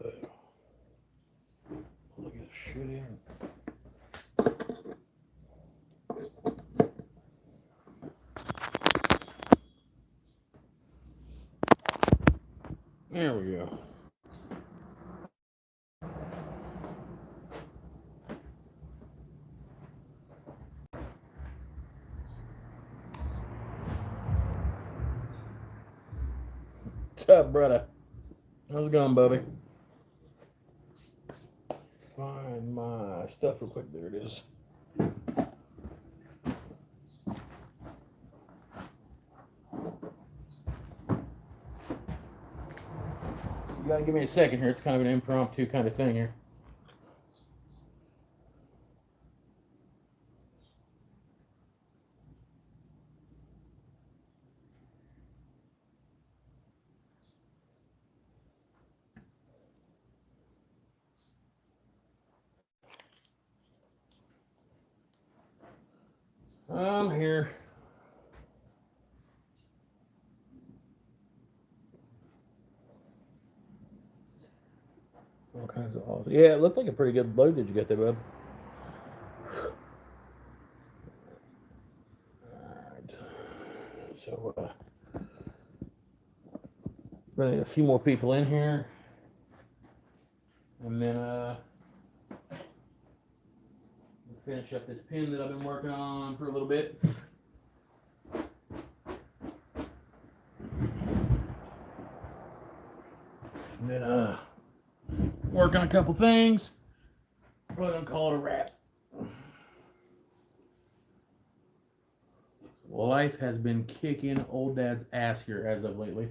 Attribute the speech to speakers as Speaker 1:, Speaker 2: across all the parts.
Speaker 1: Look at this shit in. There we go. What's up, brother? How's it going, Bubby? Find my stuff real quick. There it is. You gotta give me a second here. It's kind of an impromptu kind of thing here. I'm here. All kinds of awesome. Yeah, it looked like a pretty good load that you got there, bub. Alright. So, running a few more people in here. And then, finish up this pin that I've been working on for a little bit. And then, work on a couple things. Probably gonna call it a wrap. Life has been kicking old dad's ass here as of lately.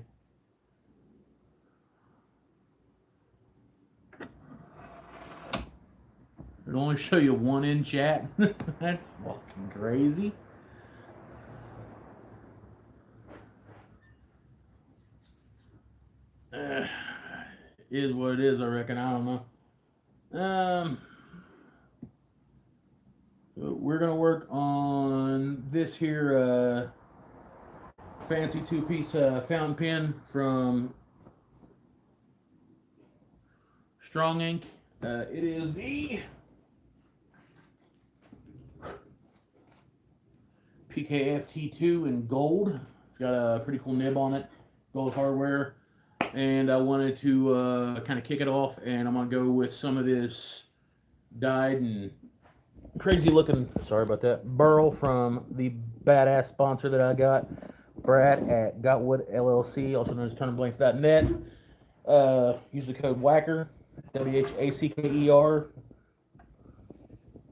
Speaker 1: It'll only show you one in chat. That's fucking crazy. Is what it is, I reckon. I don't know. So we're gonna work on this here fancy two-piece fountain pen from Strong Ink. It is the PKFT2 in gold. It's got a pretty cool nib on it, gold hardware. And I wanted to kind of kick it off, and I'm going to go with some of this dyed and crazy looking, sorry about that, burl from the badass sponsor that I got, Brad at Gotwood LLC, also known as turningblanks.net. Use the code WHACKER, WHACKER.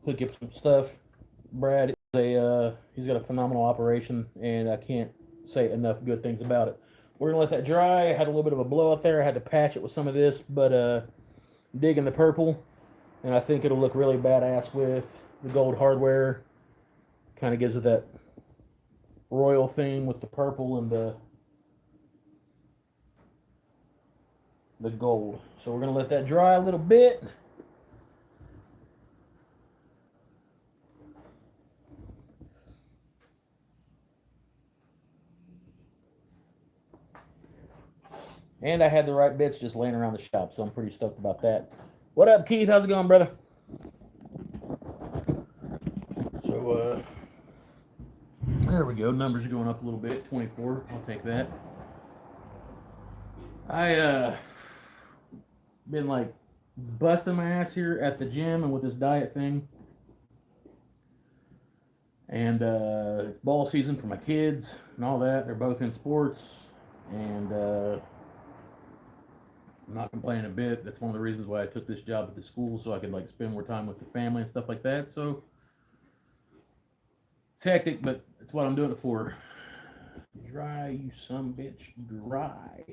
Speaker 1: Hook up some stuff. Brad is he's got a phenomenal operation, and I can't say enough good things about it. We're going to let that dry. I had a little bit of a blowout there. I had to patch it with some of this, but digging the purple, and I think it'll look really badass with the gold hardware. Kind of gives it that royal theme with the purple and the gold. So we're going to let that dry a little bit. And I had the right bits just laying around the shop, so I'm pretty stoked about that. What up, Keith? How's it going, brother? So, there we go. Numbers are going up a little bit. 24. I'll take that. I, been, like, busting my ass here at the gym and with this diet thing. And, it's ball season for my kids and all that. They're both in sports. And, I'm not complaining a bit. That's one of the reasons why I took this job at the school, so I could like spend more time with the family and stuff like that. So it's hectic, but it's what I'm doing it for. Dry, you some bitch, dry.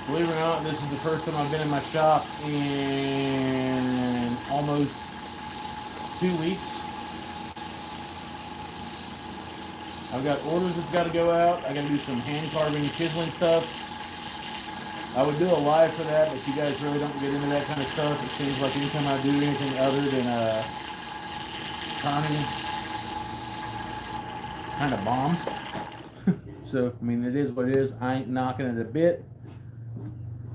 Speaker 1: Believe it or not, this is the first time I've been in my shop in almost 2 weeks. I've got orders that's got to go out. I got to do some hand carving, chiseling stuff. I would do a live for that, but you guys really don't get into that kind of stuff. It seems like anytime I do anything other than Connie kind of bombs. So, I mean, it is what it is. I ain't knocking it a bit.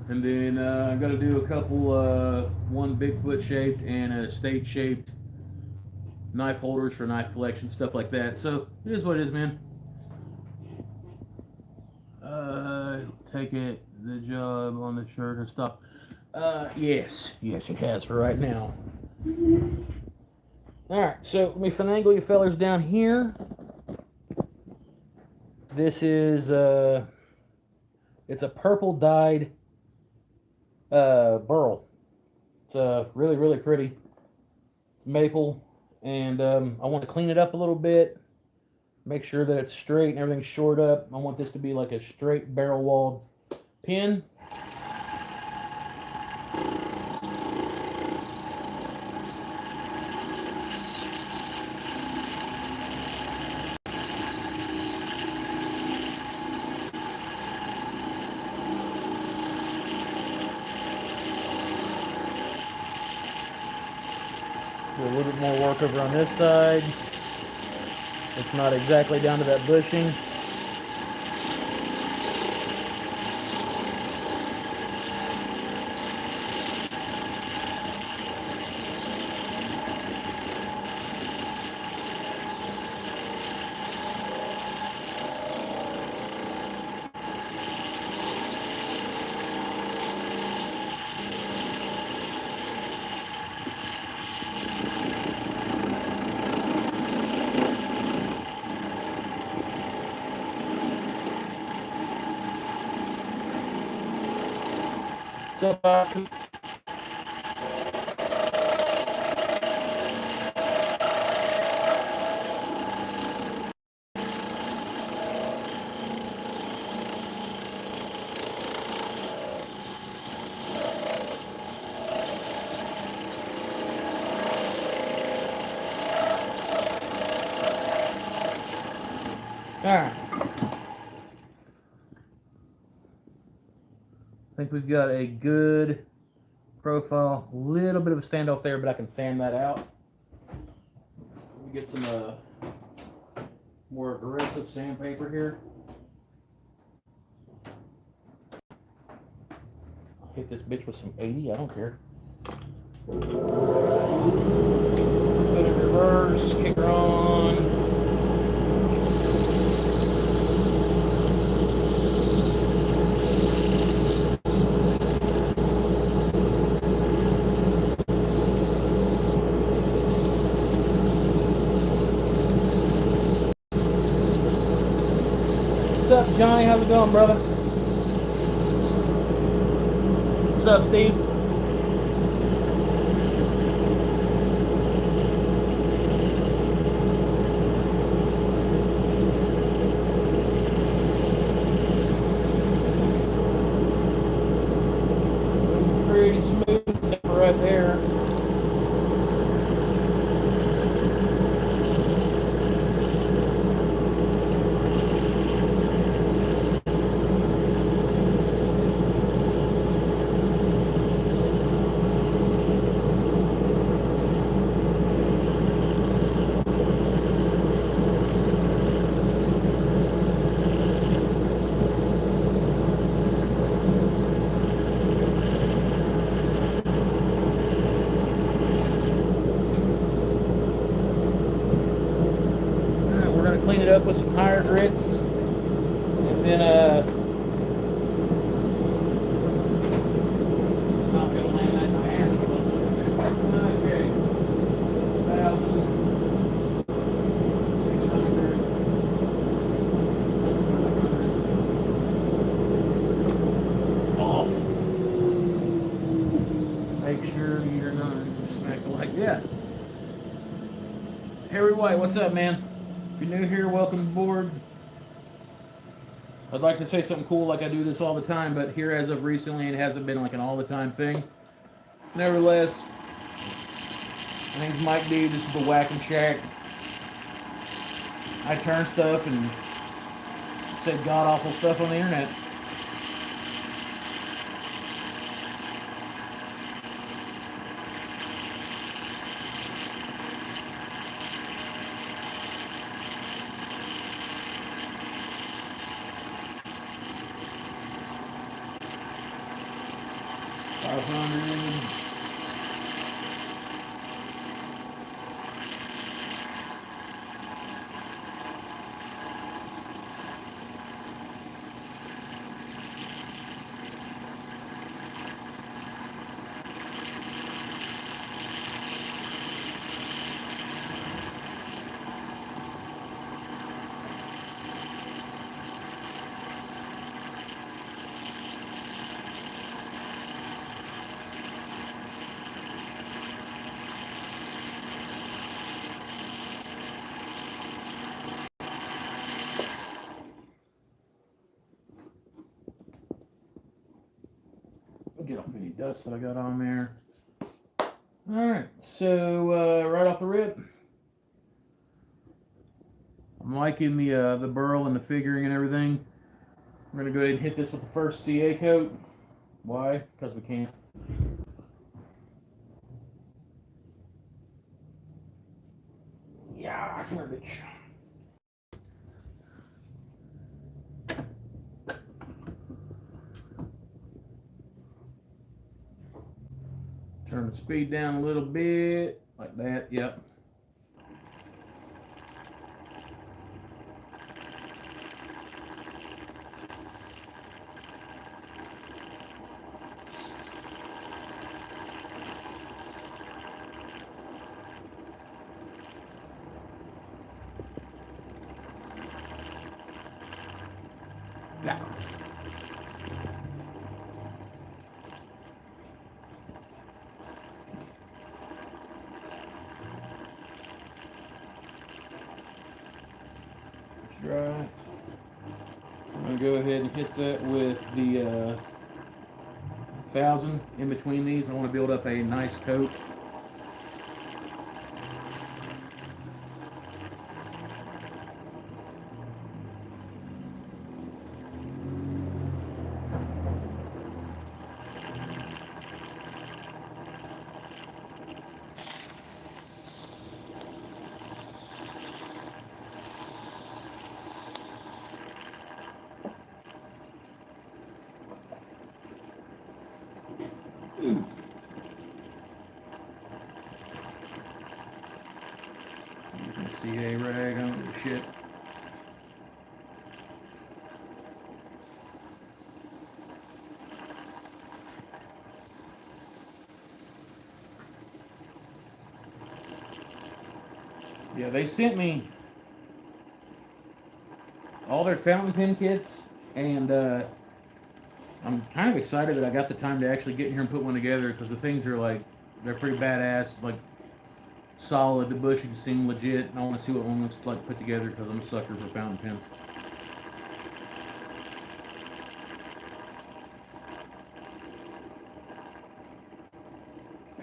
Speaker 1: And then I'm going to do a couple, one Bigfoot shaped and a state shaped knife holders for knife collection, stuff like that. So, it is what it is, man. Take it, the job on the shirt and stuff. Yes, it has for right now. Alright, so let me finagle you fellers down here. This is, it's a purple dyed burl. It's really, really pretty. It's maple, and I want to clean it up a little bit. Make sure that it's straight and everything's shored up. I want this to be like a straight barrel walled pin. Do a little bit more work over on this side. It's not exactly down to that bushing. What's up, Oscar? Alright. I think we've got a good profile. A little bit of a standoff there, but I can sand that out. Let me get some more aggressive sandpaper here. I'll hit this bitch with some 80, I don't care. Put it in reverse, kick her on. What's up, Johnny? How's it going, brother? What's up, Steve? Pretty smooth, except for right there. Clean it up with some higher grits, and then not gonna land that in my ass. Okay, 1,600. Awesome. Make sure you're not smack it like that. Harry White, what's up, man? If you're new here, welcome aboard. I'd like to say something cool like I do this all the time, but here as of recently it hasn't been like an all the time thing. Nevertheless, my name's Mike D. This is the Whack and Shack. I turn stuff and say god awful stuff on the internet. Get off any dust that I got on there. Alright, so right off the rip, I'm liking the burl and the figuring and everything. I'm going to go ahead and hit this with the first CA coat. Why? Because we can. Yeah, garbage. Turn the speed down a little bit, like that, yep. Yeah. Dry. I'm going to go ahead and hit that with the 1000 in between these. I want to build up a nice coat. CA rag, I don't give a shit. Yeah, they sent me all their fountain pen kits, and I'm kind of excited that I got the time to actually get in here and put one together, because the things are like, they're pretty badass, like solid, the bushings seem legit, and I want to see what one looks like put together, because I'm a sucker for fountain pens.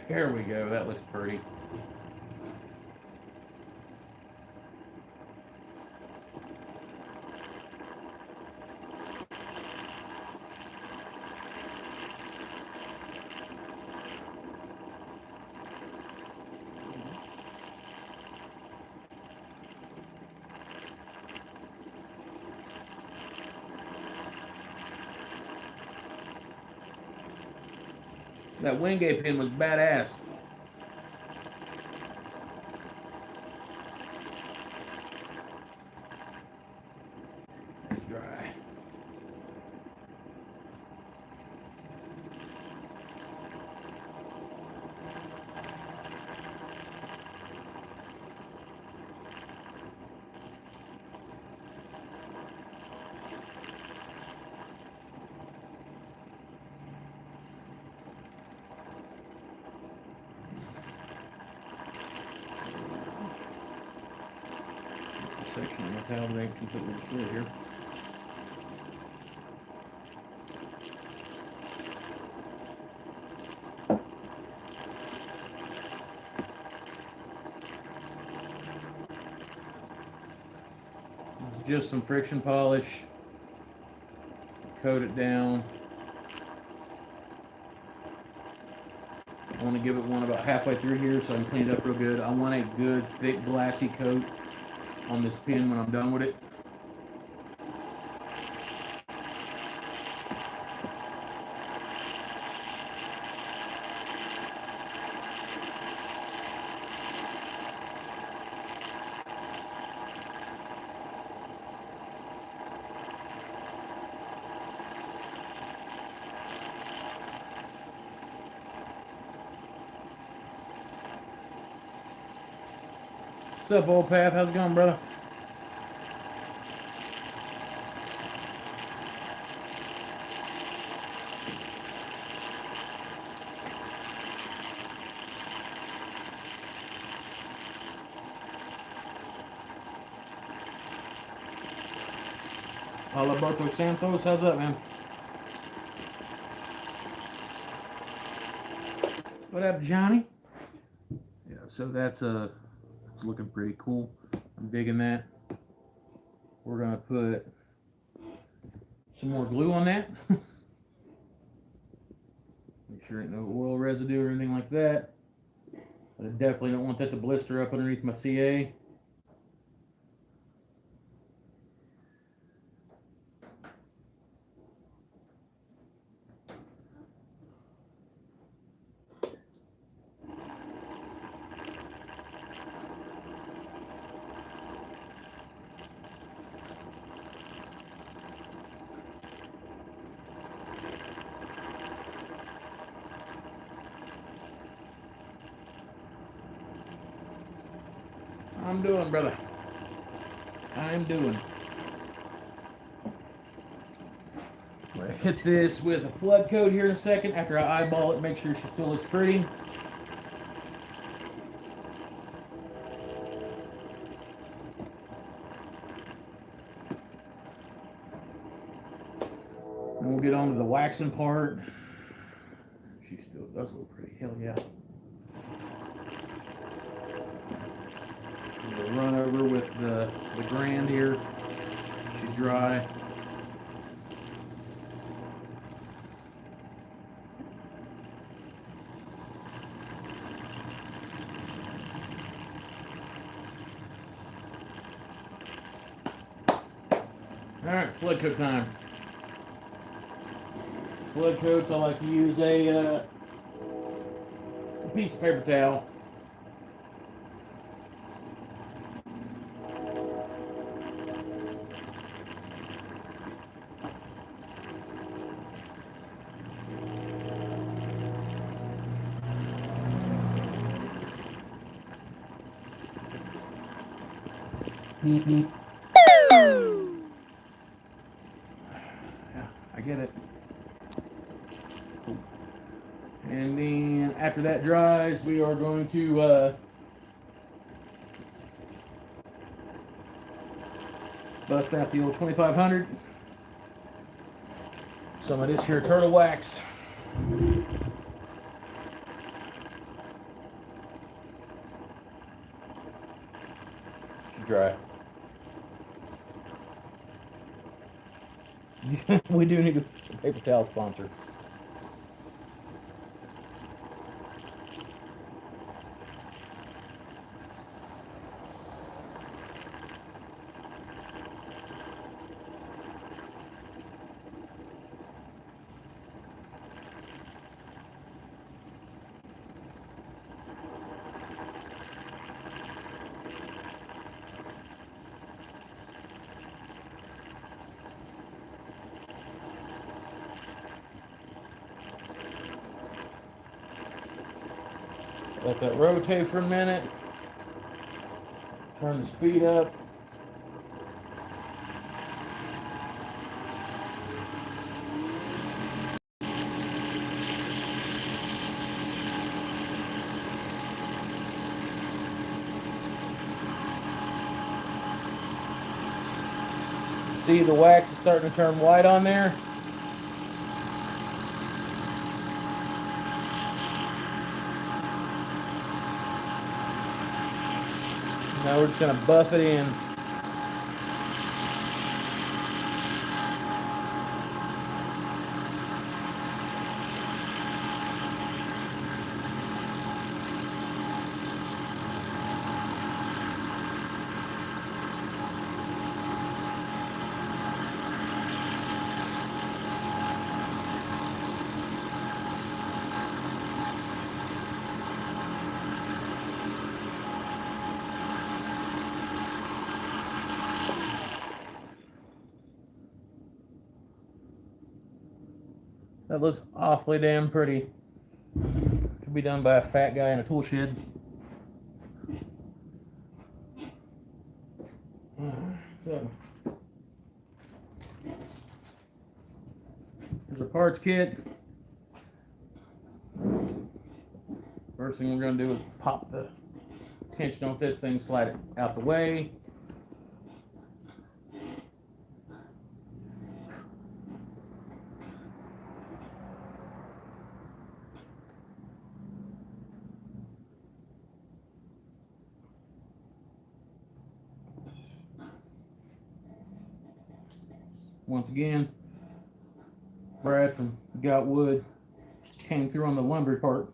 Speaker 1: There we go, that looks pretty. That Wingate pen was badass. Dry. Section of my towel that ain't completely destroyed here. just some friction polish, coat it down. I want to give it one about halfway through here so I can clean it up real good. I want a good, thick, glassy coat on this pin when I'm done with it. What's up, old Path? How's it going, brother? Alberto Santos, how's up, man? What up, Johnny? Yeah, so that's it's looking pretty cool. I'm digging that. We're gonna put some more glue on that. Make sure ain't no oil residue or anything like that. But I definitely don't want that to blister up underneath my CA. I'm doing, brother. I'm doing. I'm gonna hit this with a flood coat here in a second after I eyeball it, make sure she still looks pretty. And we'll get on to the waxing part. She still does look pretty, hell yeah. We'll run over with the Grand here. She's dry. Alright, flood coat time. Flood coats, I like to use a piece of paper towel. Yeah, I get it. Cool. And then after that dries, we are going to bust out the old 2500. Some of this here turtle wax. She's dry. We do need a paper towel sponsor. Let that rotate for a minute. Turn the speed up. See the wax is starting to turn white on there. Now we're just going to buff it in. That looks awfully damn pretty. Could be done by a fat guy in a tool shed. So, here's our parts kit. First thing we're going to do is pop the tension on this thing, slide it out the way. Once again, Brad from Got Wood came through on the lumber part.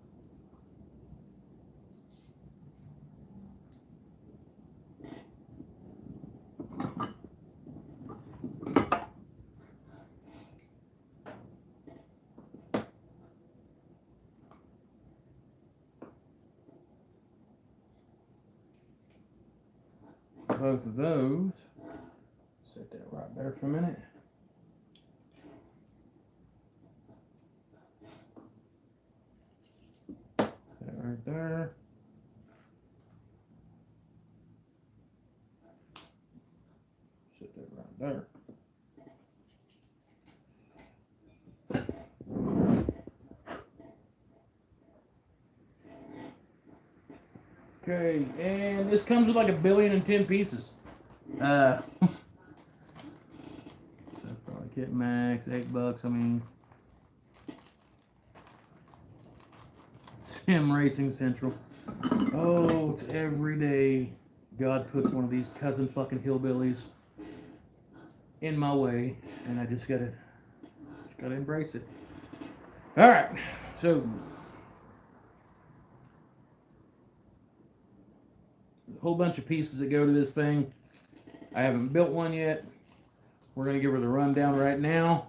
Speaker 1: Both of those. Set that right there for a minute. Right there. Sit that right there. Okay, and this comes with like 1,000,000,010 pieces. Probably kit max, $8. I mean, Sim Racing Central. Oh, it's every day God puts one of these cousin fucking hillbillies in my way, and I just gotta embrace it. All right, so a whole bunch of pieces that go to this thing. I haven't built one yet. We're gonna give her the rundown right now.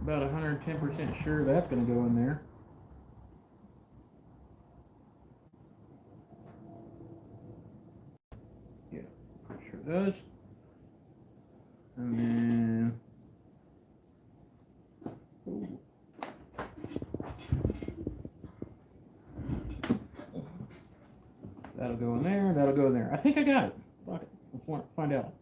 Speaker 1: About 110% sure that's gonna go in there. Yeah, pretty sure it does. And then, ooh. That'll go in there, that'll go in there. I think I got it. Fuck it. Let's find out.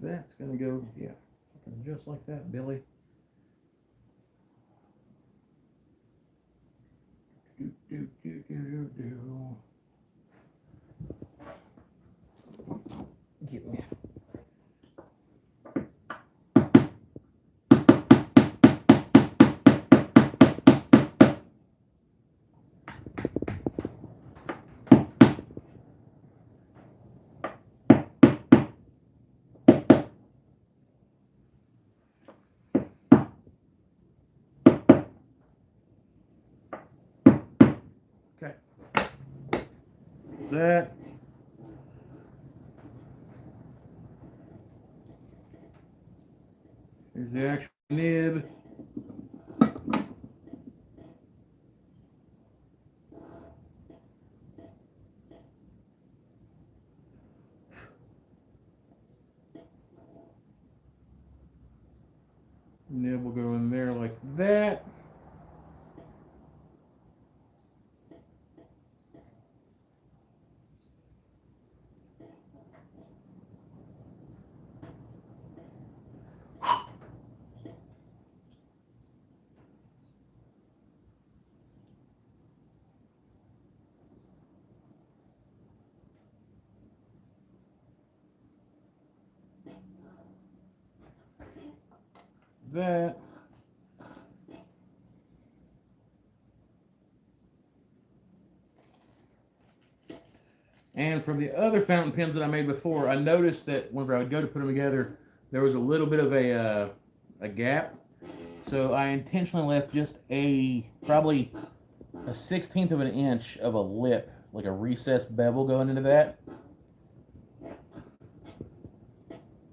Speaker 1: That's gonna go, yeah, just like that, Billy. Get me. Okay. That. Here's the actual nib. Nib will go in there like that. That. And from the other fountain pens that I made before, I noticed that whenever I would go to put them together, there was a little bit of a gap. So I intentionally left just probably a 1/16 of an inch of a lip, like a recessed bevel going into that.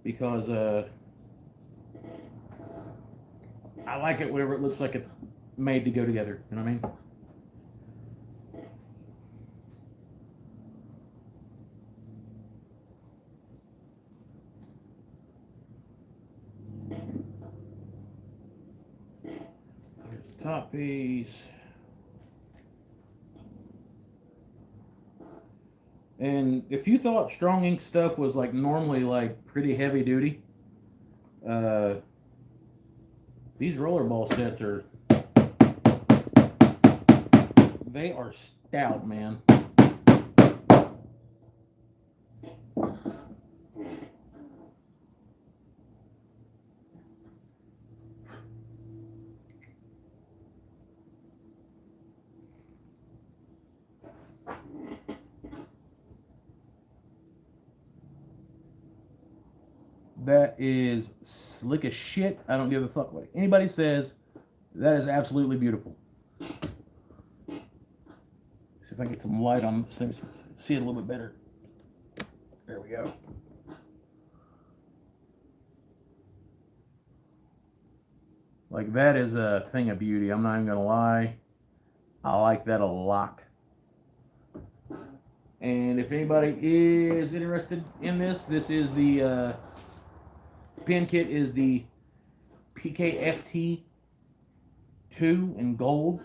Speaker 1: Because I like it whenever it looks like it's made to go together. You know what I mean? Here's the top piece. And if you thought strong ink stuff was like normally like pretty heavy duty, these rollerball sets are, they are stout, man. That is slick as shit. I don't give a fuck what anybody says. That is absolutely beautiful. See if I can get some light on this thing, see it a little bit better. There we go. Like, that is a thing of beauty. I'm not even gonna lie. I like that a lot. And if anybody is interested in this, this is the pen kit is the PKFT 2 in gold.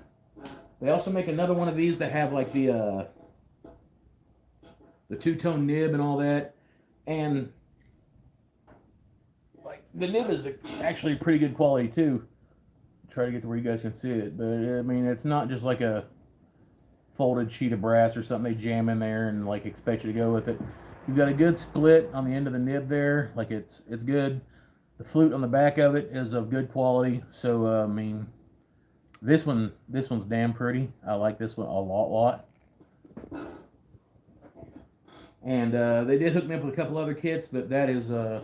Speaker 1: They also make another one of these that have like the two-tone nib and all that. And like the nib is actually pretty good quality too. Try to get to where you guys can see it, but I mean, it's not just like a folded sheet of brass or something they jam in there and like expect you to go with it. You've got a good split on the end of the nib there, like it's good. The flute on the back of it is of good quality. So I mean, this one's damn pretty. I like this one a lot. And they did hook me up with a couple other kits, but that is I'm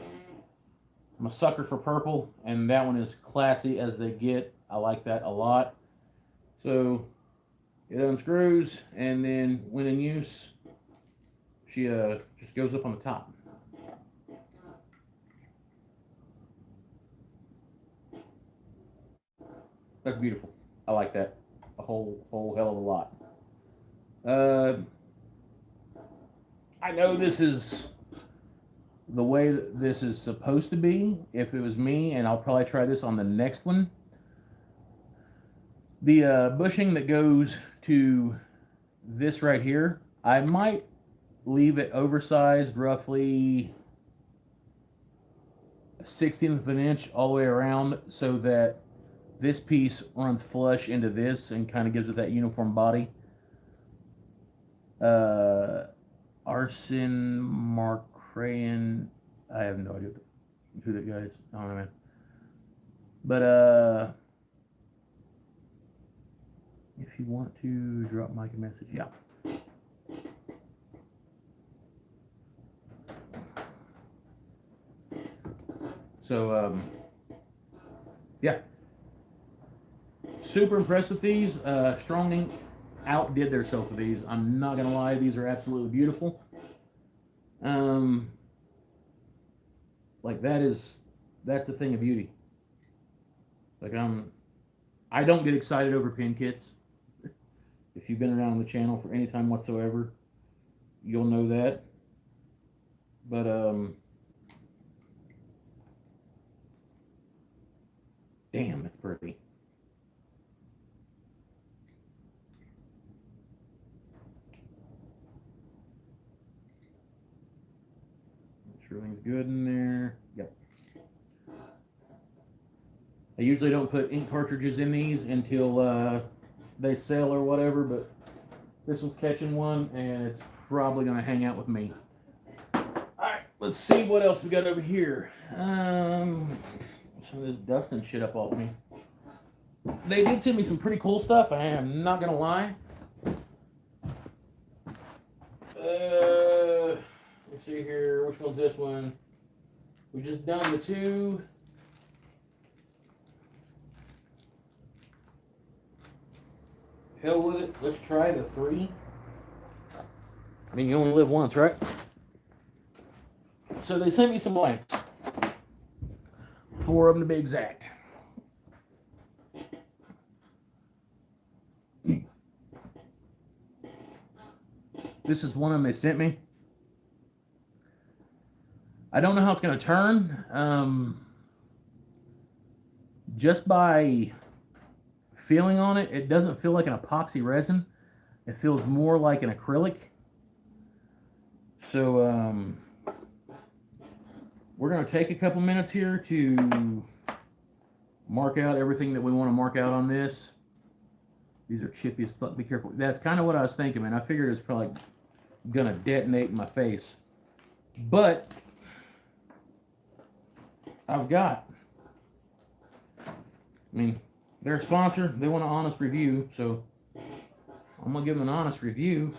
Speaker 1: a sucker for purple, and that one is classy as they get. I like that a lot. So it unscrews, and then when in use, she just goes up on the top. That's beautiful. I like that a whole hell of a lot. I know this is the way that this is supposed to be. If it was me, and I'll probably try this on the next one. The bushing that goes to this right here, I might leave it oversized, roughly 1/16 of an inch all the way around, so that this piece runs flush into this and kind of gives it that uniform body. Arson Marcrayan, I have no idea who that guy is. I don't know, man. But if you want to drop Mike a message, yeah. So yeah, super impressed with these. Strong Ink outdid themselves with these. I'm not gonna lie, these are absolutely beautiful. Like that's a thing of beauty. Like I don't get excited over pen kits. If you've been around the channel for any time whatsoever, you'll know that. But damn, that's pretty. Everything's good in there. Yep. I usually don't put ink cartridges in these until they sell or whatever, but this one's catching one, and it's probably going to hang out with me. Alright, let's see what else we got over here. Some of this dust and shit up off me. They did send me some pretty cool stuff, I am not going to lie. Let's see here, which one's this one? We just done the 2. Hell with it, let's try the 3. I mean, you only live once, right? So they sent me some blanks. 4 of them to be exact. This is one of them they sent me. I don't know how it's going to turn. Just by feeling on it, it doesn't feel like an epoxy resin. It feels more like an acrylic. So we're going to take a couple minutes here to mark out everything that we want to mark out on this. These are chippy as fuck. Be careful. That's kind of what I was thinking, man. I figured it's probably going to detonate in my face. But I've got, I mean, they're a sponsor. They want an honest review, so I'm going to give them an honest review.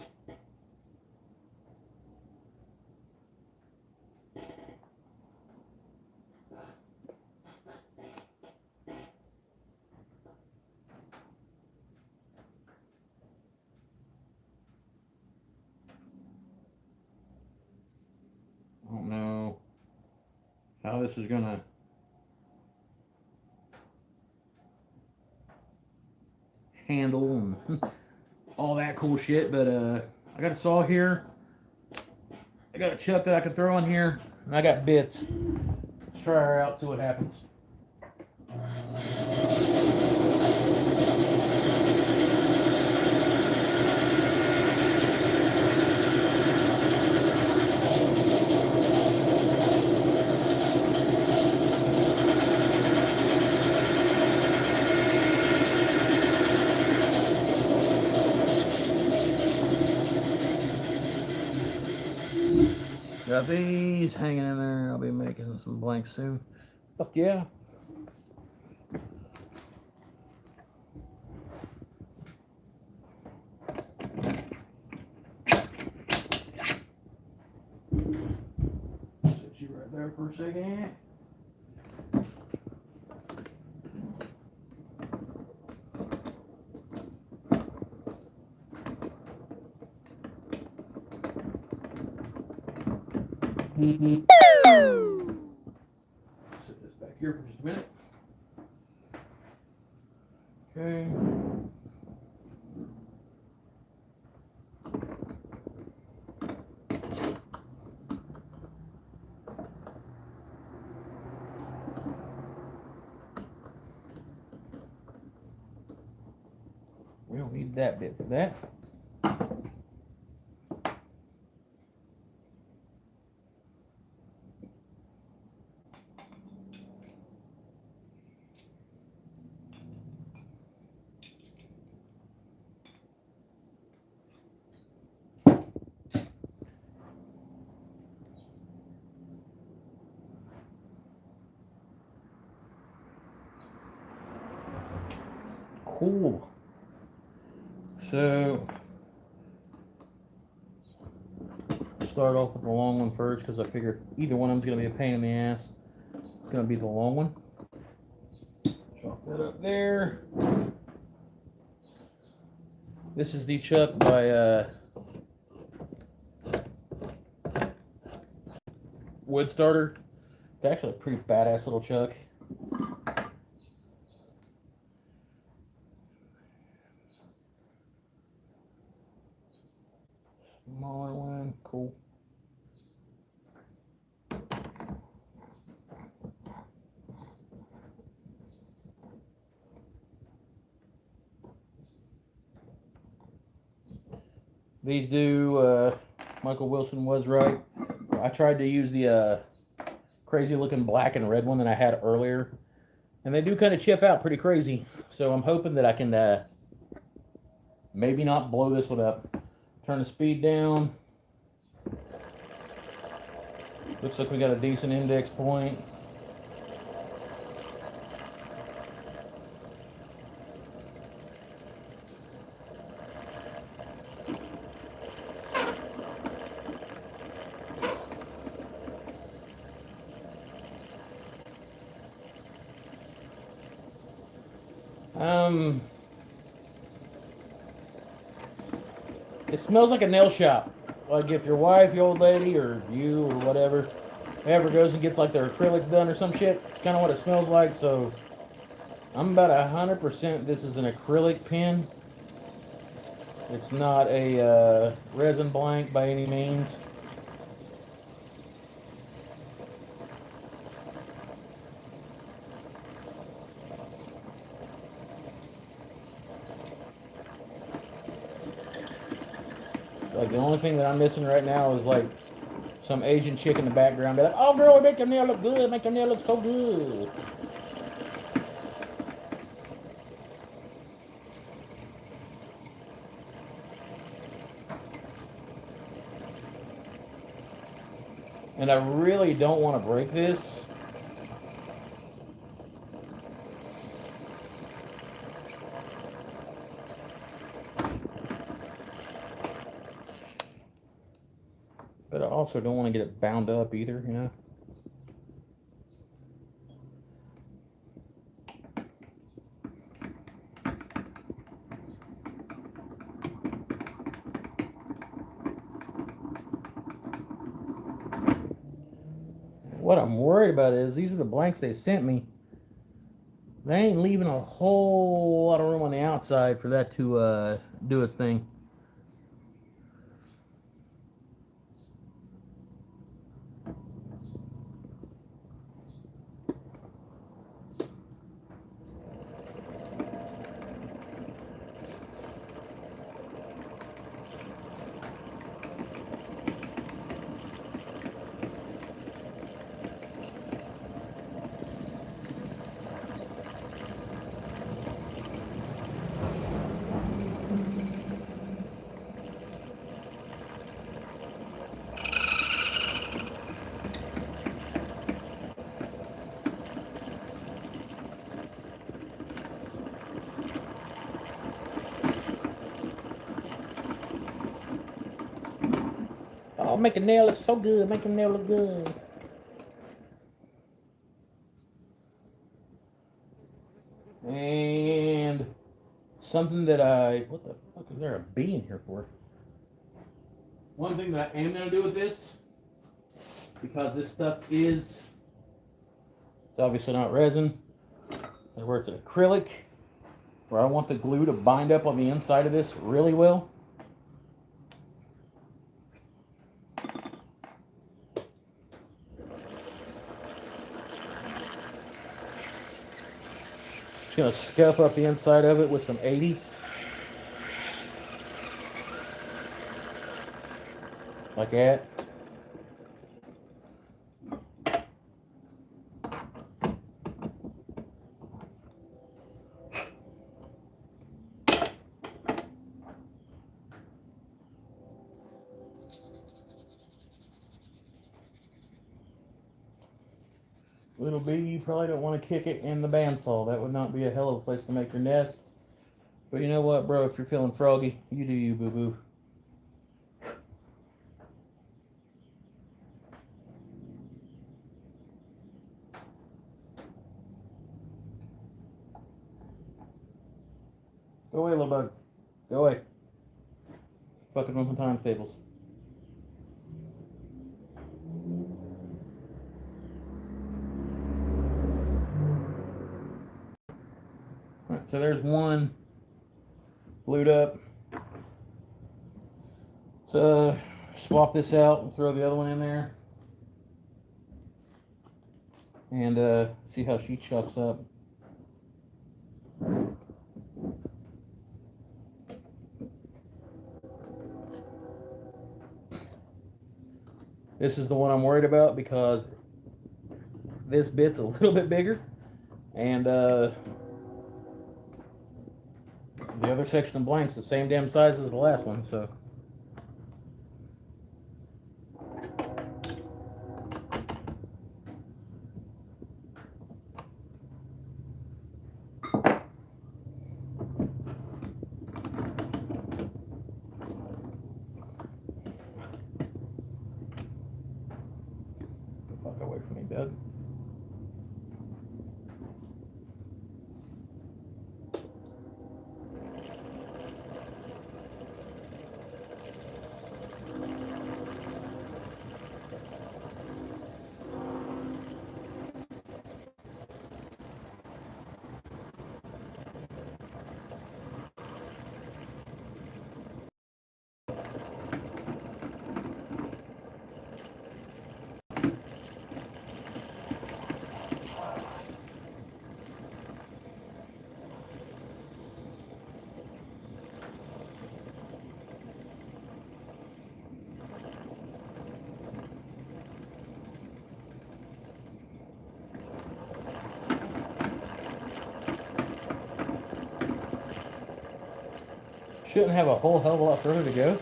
Speaker 1: I don't know how this is going to handle and all that cool shit, but I got a saw here, I got a chuck that I can throw in here, and I got bits. Let's try her out, see what happens. Got these hanging in there. I'll be making some blanks soon. Fuck yeah. Set you right there for a second. Set this back here for just a minute. Okay. We don't need that bit for that. Cool. So, start off with the long one first because I figure either one of them's going to be a pain in the ass. It's going to be the long one. Chop that up there. This is the chuck by Wood Starter. It's actually a pretty badass little chuck. Smaller one, cool. These do, Michael Wilson was right. I tried to use the crazy looking black and red one that I had earlier, and they do kind of chip out pretty crazy. So I'm hoping that I can maybe not blow this one up. Turn the speed down. Looks like we got a decent index point. It smells like a nail shop. Like if your wife, your old lady, or you, or whatever, ever goes and gets like their acrylics done or some shit, it's kind of what it smells like. So I'm about 100% this is an acrylic pen. It's not a resin blank by any means. Like the only thing that I'm missing right now is like some Asian chick in the background be like, "Oh girl, make your nail look good, make your nail look so good." And I really don't want to break this. But I also don't want to get it bound up either, you know? What I'm worried about is these are the blanks they sent me. They ain't leaving a whole lot of room on the outside for that to do its thing. Oh, make a nail look so good, make a nail look good. And something that what the fuck is there a bee in here for? One thing that I am going to do with this, because this stuff it's obviously not resin, where it's an acrylic, where I want the glue to bind up on the inside of this really well. Just going to scuff up the inside of it with some 80. Like that. Little bee, you probably don't want to kick it in the bandsaw. That would not be a hell of a place to make your nest. But you know what, bro? If you're feeling froggy, you do you, boo-boo. Go away, little bug. Go away. Fucking with my times tables. Alright, so there's one glued up. So swap this out and throw the other one in there. And see how she chucks up. This is the one I'm worried about because this bit's a little bit bigger, and the other section of blank's the same damn size as the last one, so. Fuck away from me, Doug. Shouldn't have a whole hell of a lot further to go.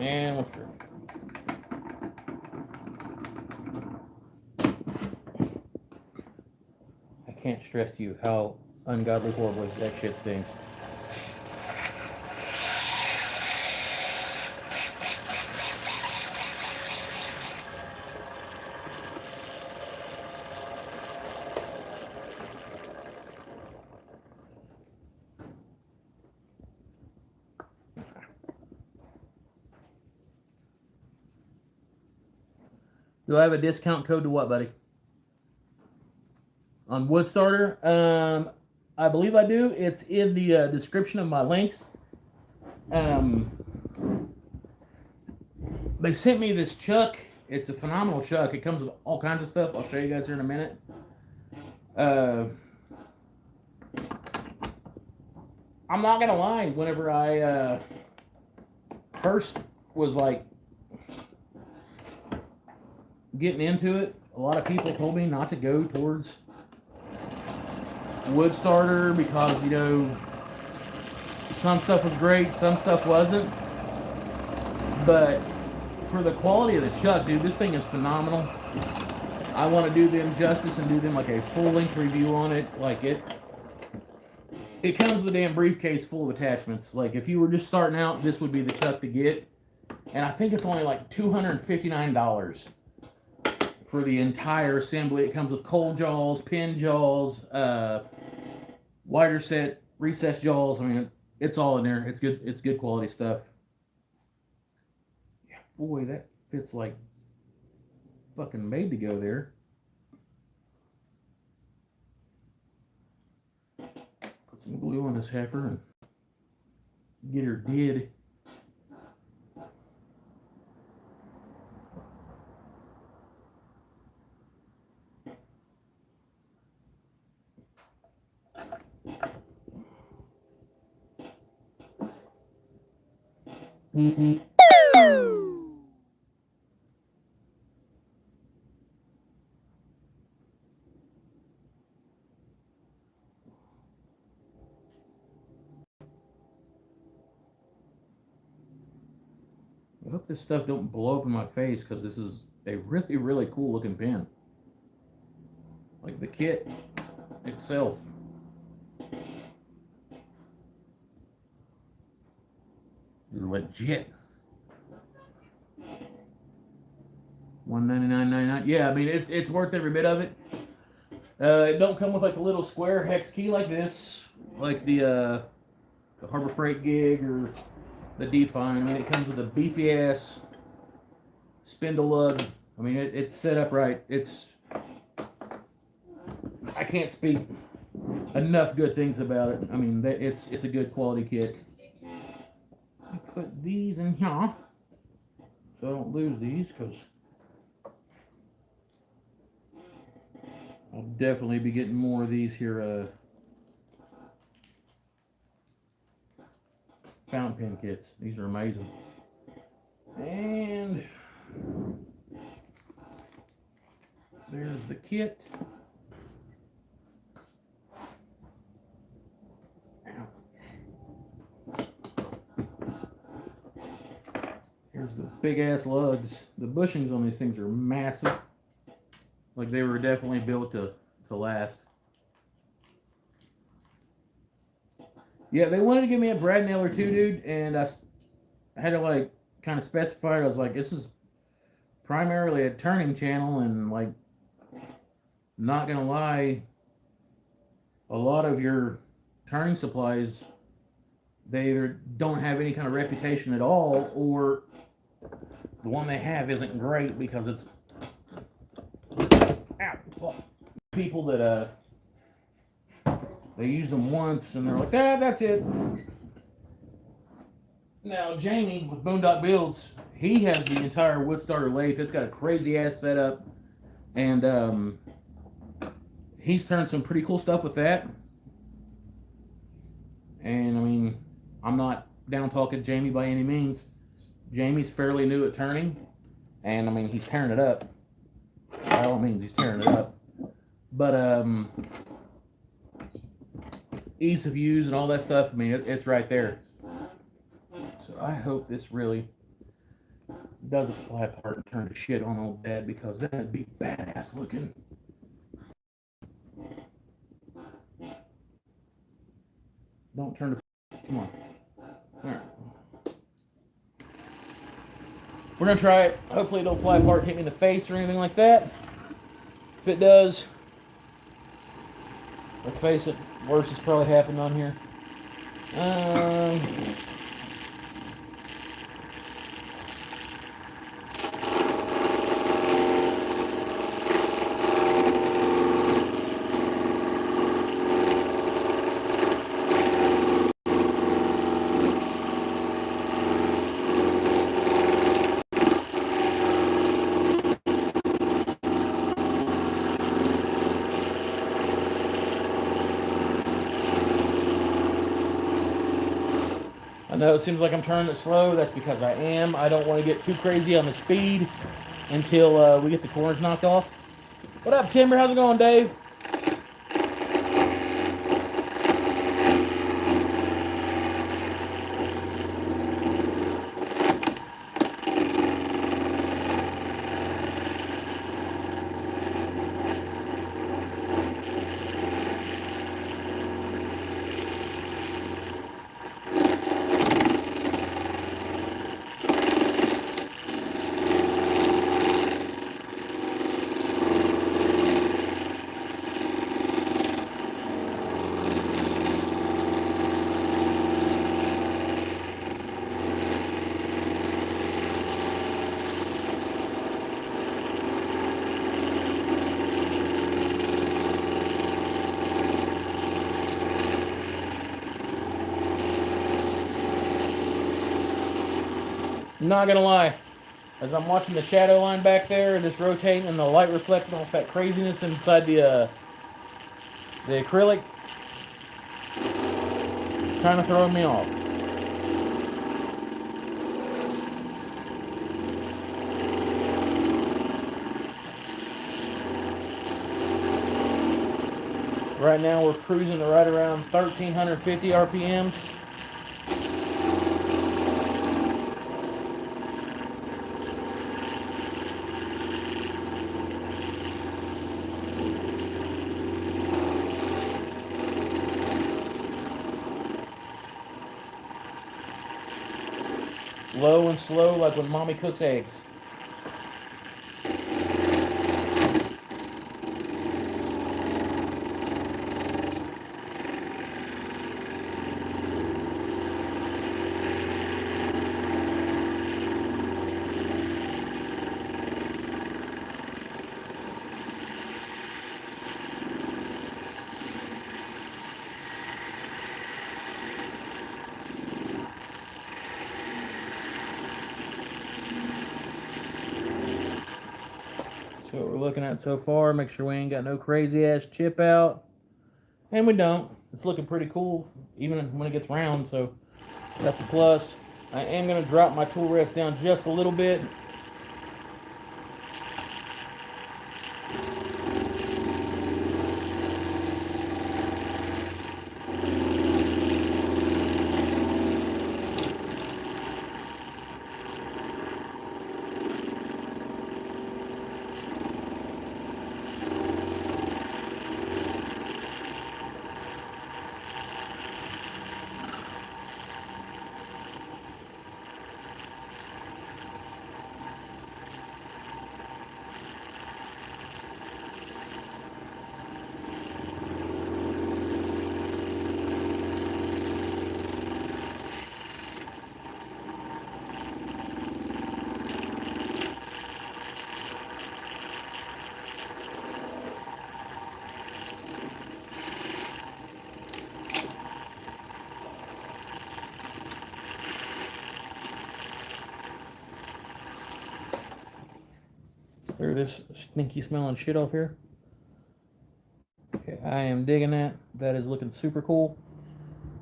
Speaker 1: And let's go. I can't stress to you how ungodly horribly that shit stings. Do I have a discount code to what, buddy? On wood starter? I believe I do. It's in the description of my links. They sent me this chuck. It's a phenomenal chuck. It comes with all kinds of stuff. I'll show you guys here in a minute. I'm not gonna lie. Whenever I first was like getting into it, a lot of people told me not to go towards wood starter because, you know, some stuff was great, some stuff wasn't. But for the quality of the chuck, dude, this thing is phenomenal. I want to do them justice and do them like a full-length review on it. Like it comes with a damn briefcase full of attachments. Like if you were just starting out, this would be the chuck to get. And I think it's only like $259 for the entire assembly. It comes with cold jaws, pin jaws, wider set, recessed jaws. I mean, it's all in there. It's good. It's good quality stuff. Yeah, boy, that fits like fucking made to go there. Put some glue on this heifer and get her did. I hope this stuff don't blow up in my face because this is a really, really cool looking pen. Like the kit itself. Is legit. $199.99. Yeah, I mean it's worth every bit of it. It don't come with like a little square hex key like this, like the Harbor Freight gig or the Define. I mean, it comes with a beefy ass spindle lug. I mean, it's set up right. I can't speak enough good things about it. I mean, it's a good quality kit. I put these in here so I don't lose these, because I'll definitely be getting more of these here fountain pen kits. These are amazing. And there's the kit. Here's the big ass lugs. The bushings on these things are massive. Like they were definitely built to last. Yeah, they wanted to give me a brad nail or two, dude, and I had to like kind of specify it. I was like, this is primarily a turning channel, and like, not gonna lie, a lot of your turning supplies, they either don't have any kind of reputation at all, or the one they have isn't great because it's people that they use them once and they're like, that's it. Now, Jamie with Boondock Builds, he has the entire wood starter lathe. It's got a crazy ass setup, and he's turned some pretty cool stuff with that. And I mean, I'm not down talking Jamie by any means. Jamie's fairly new at turning, and I mean, he's tearing it up. By all means, he's tearing it up. But ease of use and all that stuff, I mean, it's right there. So I hope this really doesn't fly apart and turn to shit on old Dad, because that'd be badass looking. Don't turn to... Come on. Alright. We're going to try it. Hopefully it don't fly apart and hit me in the face or anything like that. If it does, let's face it, worse has probably happened on here. I know it seems like I'm turning it slow. That's because I am. I don't want to get too crazy on the speed until we get the corners knocked off. What up, Timber? How's it going, Dave? Not gonna lie, as I'm watching the shadow line back there and just rotating and the light reflecting off that craziness inside the acrylic, kind of throwing me off. Right now we're cruising to right around 1,350 RPMs. Low and slow, like when mommy cooks eggs. So what we're looking at so far, make sure we ain't got no crazy ass chip out. And we don't. It's looking pretty cool, even when it gets round, so that's a plus. I am going to drop my tool rest down just a little bit. clear this stinky smelling shit off here. Okay, I am digging that. That is looking super cool.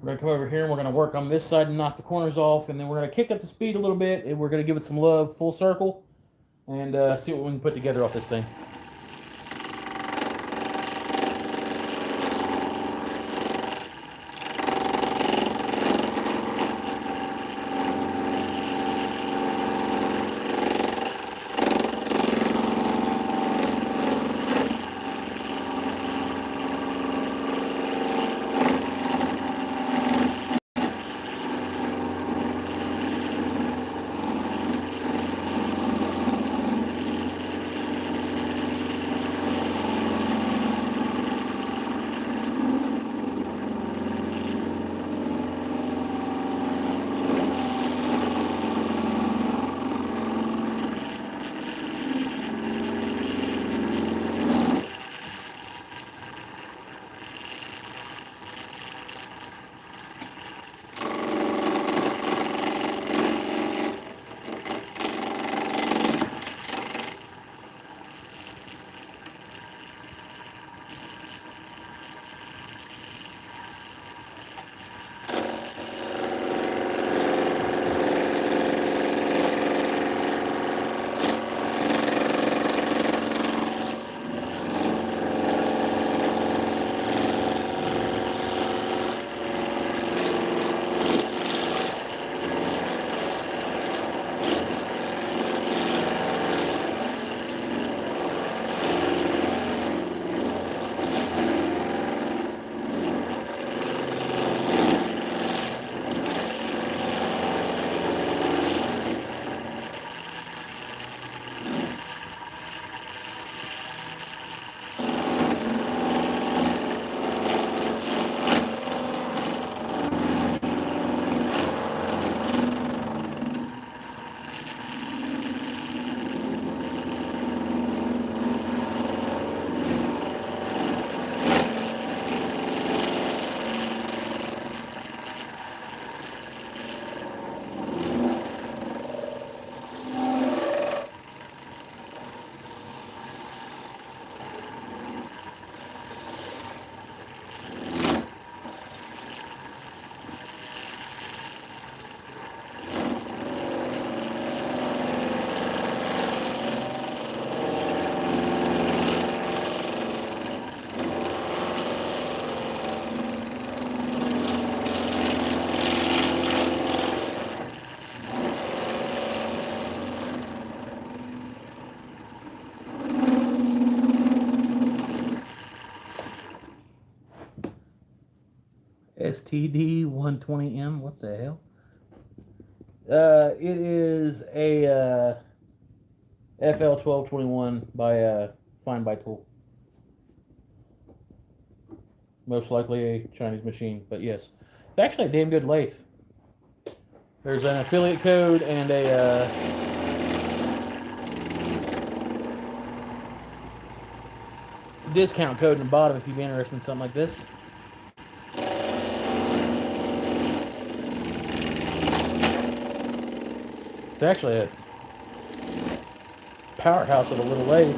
Speaker 1: We're going to come over here and we're going to work on this side and knock the corners off, and then we're going to kick up the speed a little bit, and we're going to give it some love full circle, and see what we can put together off this thing. STD 120M, what the hell? It is a FL 1221 by Fine by Tool. Most likely a Chinese machine, but yes. It's actually a damn good lathe. There's an affiliate code and a discount code in the bottom if you'd be interested in something like this. It's actually a powerhouse of a little lathe.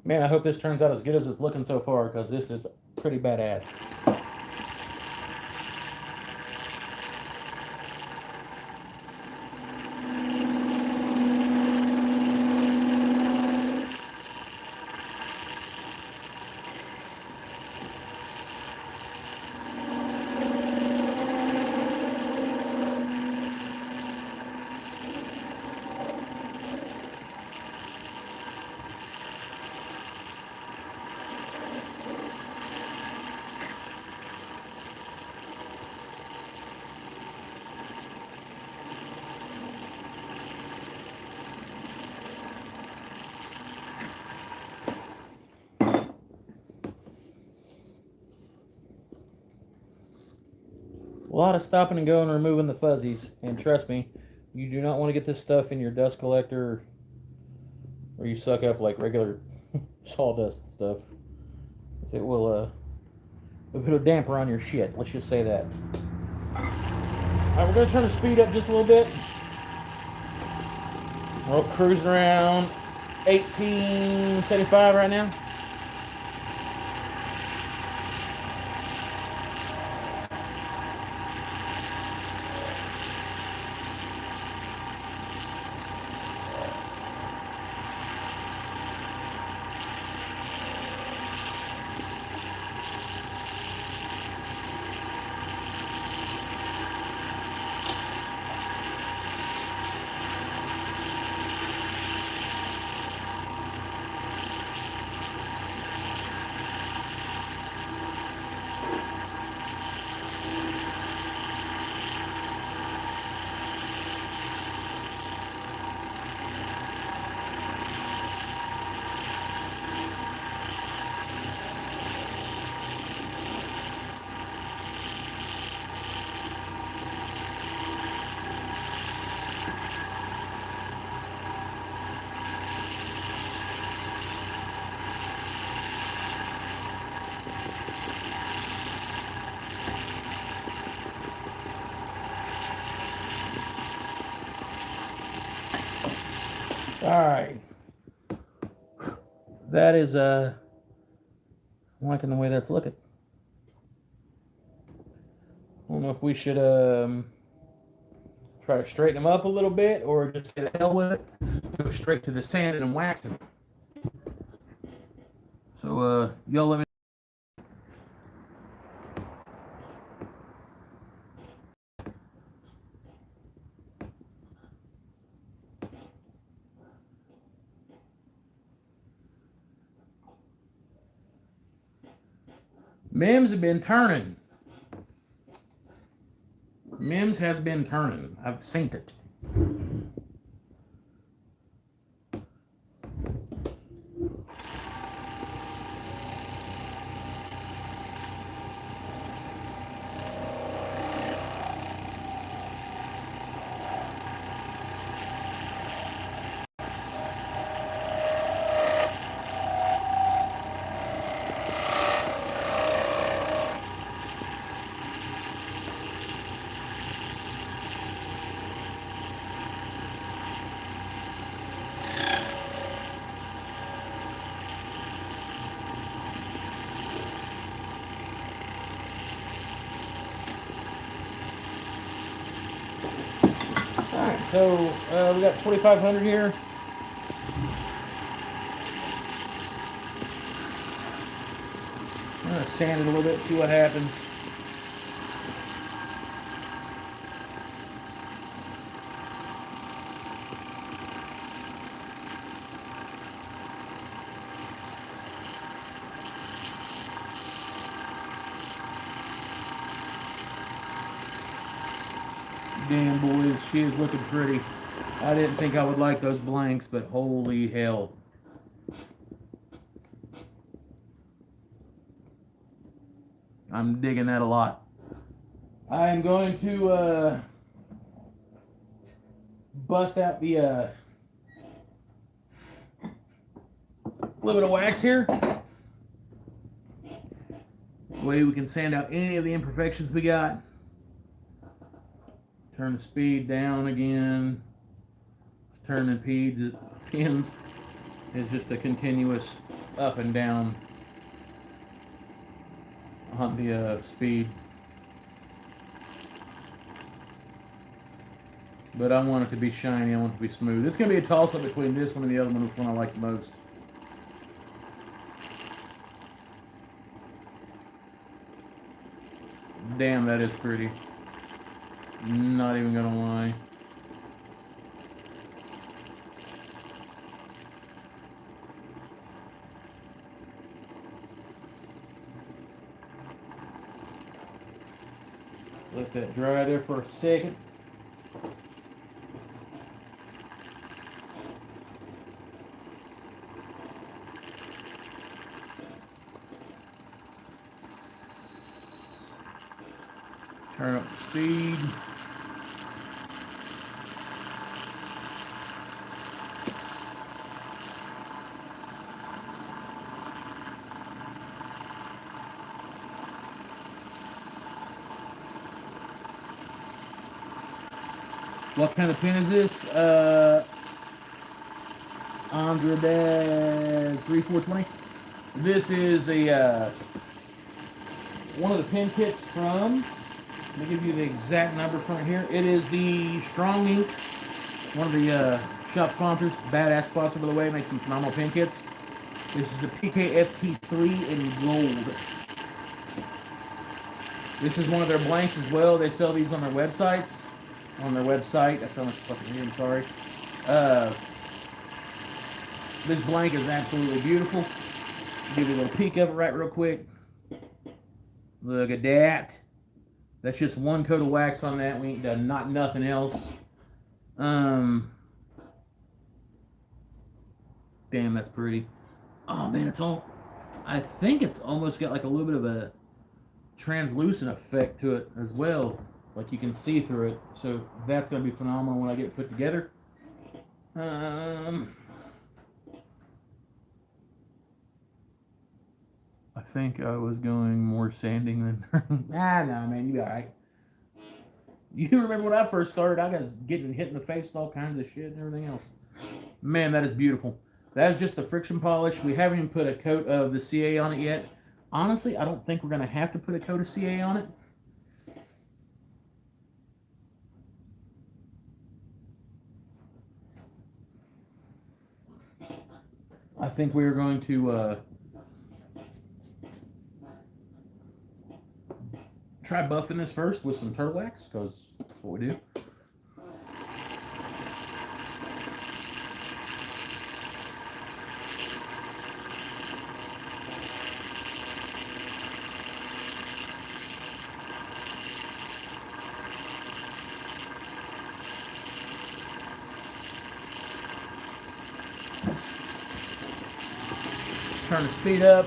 Speaker 1: Man, I hope this turns out as good as it's looking so far, because this is pretty badass. A lot of stopping and going and removing the fuzzies. And trust me, you do not want to get this stuff in your dust collector or you suck up like regular sawdust and stuff. It will put a damper on your shit. Let's just say that. Alright, we're going to turn the speed up just a little bit. We're cruising around 1875 right now. Alright. That is, I'm liking the way that's looking. I don't know if we should, try to straighten them up a little bit or just say the hell with it. Go straight to the sanding and waxing. So, y'all let me. Mims have been turning. Mims has been turning. I've seen it. Alright, so we got 2500 here. I'm going to sand it a little bit, see what happens. Damn, boys, she is looking pretty. I didn't think I would like those blanks, but holy hell. I'm digging that a lot. I am going to bust out the little bit of wax here. That way we can sand out any of the imperfections we got. Turn the speed down again. Turning pins is just a continuous up and down on the speed. But I want it to be shiny, I want it to be smooth. It's going to be a toss-up between this one and the other one, which one I like the most. Damn, that is pretty. Not even gonna lie. Let that dry there for a second. Turn up the speed. What kind of pin is this? 3420. This is a one of the pin kits from. Let me give you the exact number from here. It is the Strong Ink, one of the shop sponsors. Badass sponsor, by the way. Makes some phenomenal pin kits. This is the PKFT3 in gold. This is one of their blanks as well. They sell these on their websites. That's so much fucking weird, I'm sorry. This blank is absolutely beautiful. Give you a little peek of it right real quick. Look at that. That's just one coat of wax on that. We ain't done nothing else. Damn, that's pretty. Oh man, it's all. I think it's almost got like a little bit of a translucent effect to it as well. Like you can see through it. So that's gonna be phenomenal when I get it put together. I think I was going more sanding than no, man, you be alright. You remember when I first started, I was getting hit in the face with all kinds of shit and everything else. Man, that is beautiful. That is just the friction polish. We haven't even put a coat of the CA on it yet. Honestly, I don't think we're going to have to put a coat of CA on it. I think we're going to try buffing this first with some turtle wax, because that's what we do. Turn the speed up.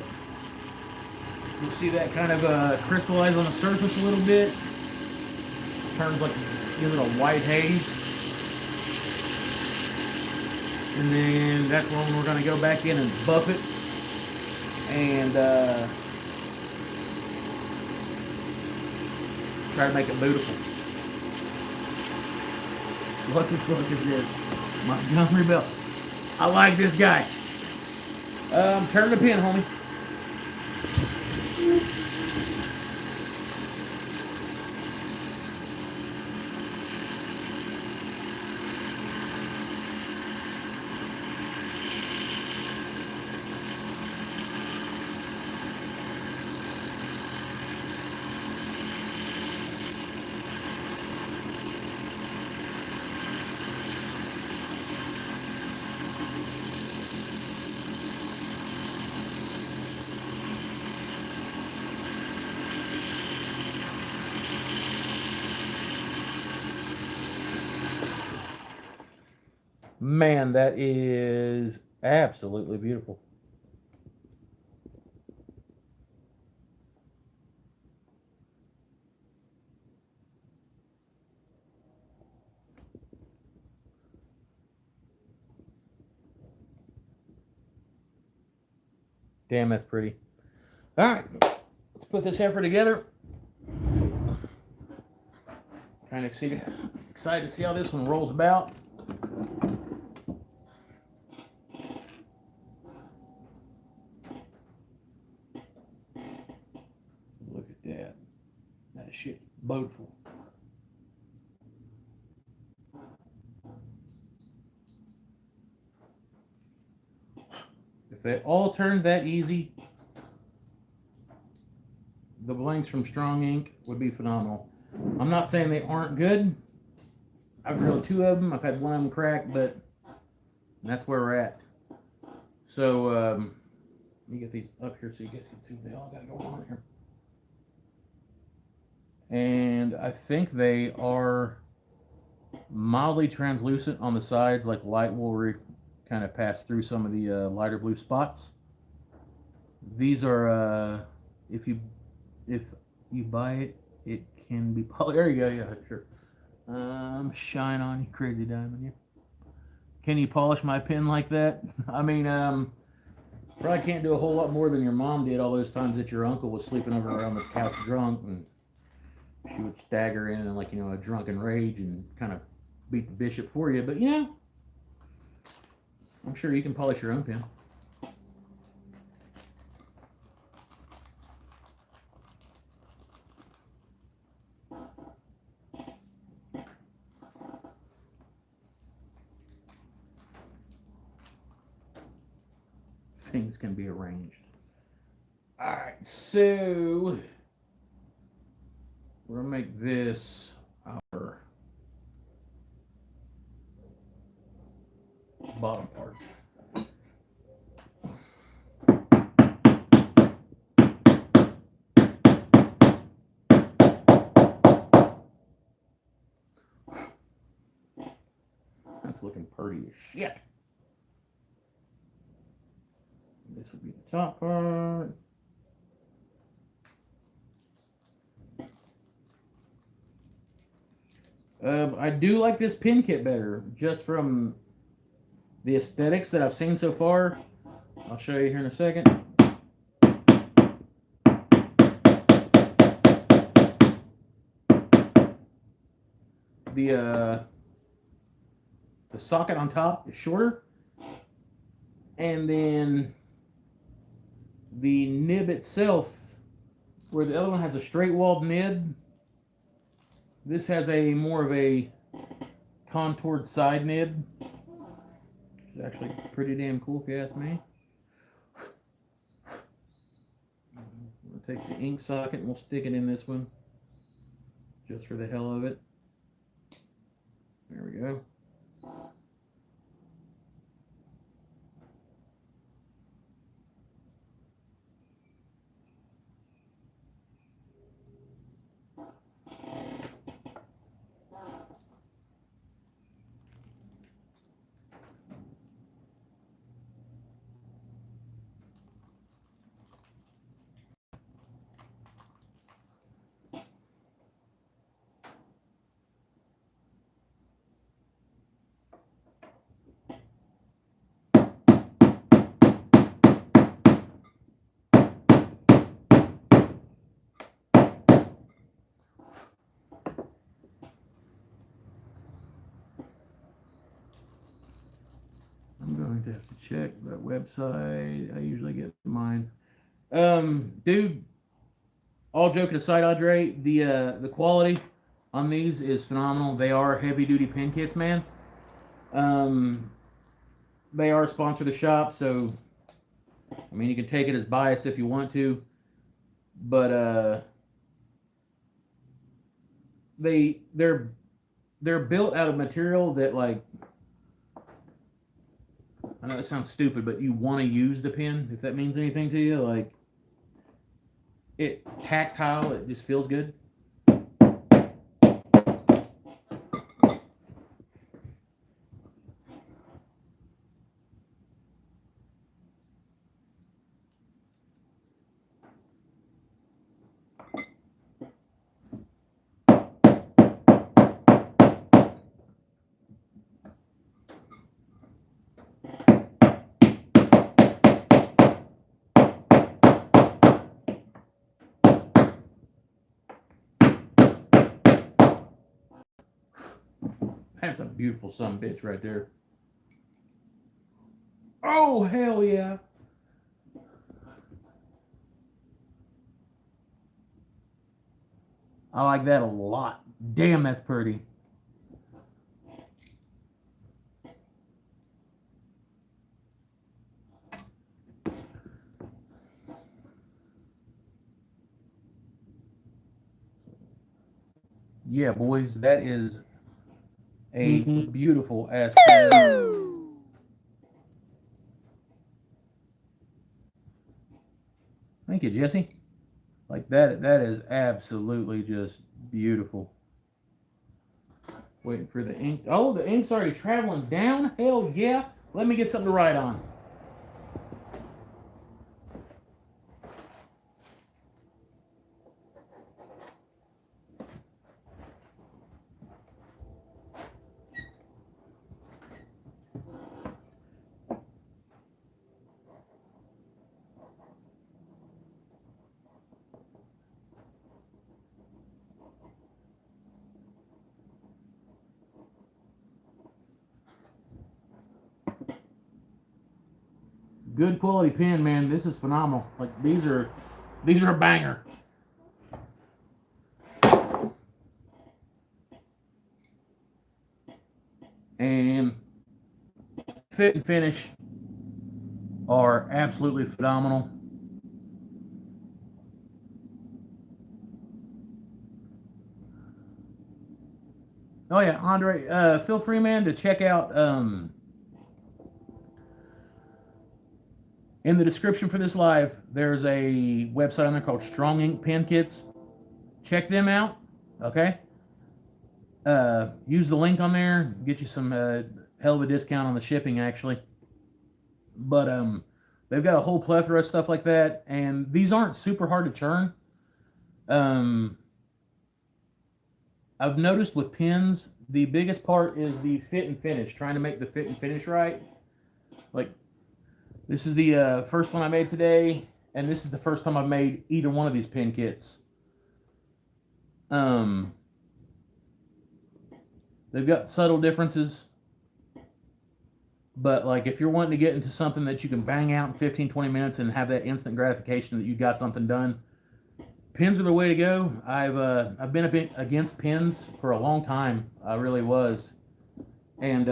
Speaker 1: You'll see that kind of crystallize on the surface a little bit. Turns like, gives it a white haze. And then that's when we're going to go back in and buff it. And try to make it beautiful. What the fuck is this? Montgomery Bell. I like this guy. Turn the pin, homie. Man, that is absolutely beautiful. Damn, that's pretty. All right, let's put this heifer together. Kind of excited to see how this one rolls about. Look at that. That shit's beautiful. If they all turned that easy, the blanks from Strong Ink would be phenomenal. I'm not saying they aren't good. I've drilled 2 of them. I've had 1 of them crack, but that's where we're at. So, let me get these up here so you guys can see what they all got going on here. And I think they are mildly translucent on the sides, like light will kind of pass through some of the lighter blue spots. These are, if you buy it, it can be polished. There you go. Yeah, sure. Shine on, you crazy diamond. Yeah. Can you polish my pen like that? I mean, probably can't do a whole lot more than your mom did all those times that your uncle was sleeping over around the couch drunk, and she would stagger in like, you know, a drunken rage and kind of beat the bishop for you. But, you know, I'm sure you can polish your own pen. Things can be arranged. All right, so we're gonna make this our bottom part. That's looking pretty as shit. This will be the top part. I do like this pin kit better, just from the aesthetics that I've seen so far. I'll show you here in a second. The socket on top is shorter, and then the nib itself, where the other one has a straight walled nib, this has a more of a contoured side nib. It's actually pretty damn cool if you ask me. We'll take the ink socket and we'll stick it in this one, just for the hell of it. There we go. I'm going to have to check that website. I usually get mine. Dude, all joking aside, Audrey, the quality on these is phenomenal. They are heavy duty pen kits, man. They are sponsored the shop, so I mean you can take it as bias if you want to, but they're built out of material that, like, I know it sounds stupid, but you want to use the pen, if that means anything to you. Like, it tactile, it just feels good. That's a beautiful son bitch right there. Oh, hell yeah. I like that a lot. Damn, that's pretty. Yeah, boys, that is a beautiful ass pen. Thank you, Jesse. Like that is absolutely just beautiful. Waiting for the ink. Oh, the ink's already traveling down? Hell yeah. Let me get something to write on. good quality pen, man. This is phenomenal. Like these are a banger. And fit and finish are absolutely phenomenal. Oh yeah, Andre, feel free, man, to check out in the description for this live, there's a website on there called Strong Ink Pen Kits. Check them out, okay? Use the link on there, get you some hell of a discount on the shipping, actually. But they've got a whole plethora of stuff like that, and these aren't super hard to churn. I've noticed with pens, the biggest part is the fit and finish, trying to make the fit and finish right. Like, this is the first one I made today, and this is the first time I've made either one of these pen kits. They've got subtle differences, but like if you're wanting to get into something that you can bang out in 15-20 minutes and have that instant gratification that you got something done, pens are the way to go. I've been a bit against pens for a long time. I really was, and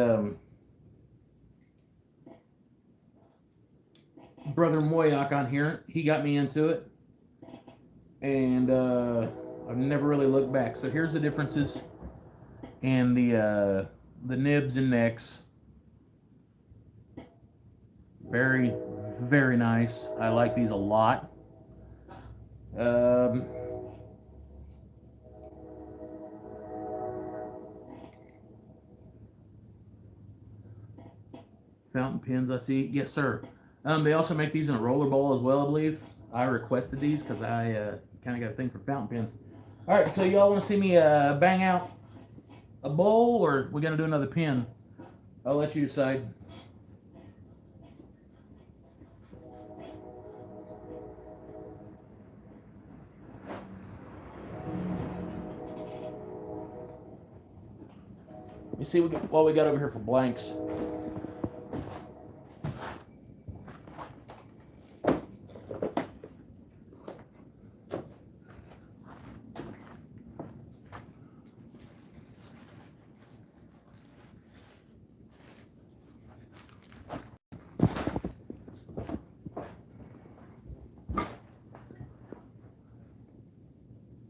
Speaker 1: brother Moyak on here, he got me into it, and I've never really looked back. So here's the differences in the nibs and necks. Very, very nice. I like these a lot. Fountain pens, I see. Yes, sir. They also make these in a roller ball as well, I believe. I requested these because I kind of got a thing for fountain pens. All right, so y'all want to see me bang out a bowl, or we're gonna do another pen? I'll let you decide. Let me see what we got over here for blanks.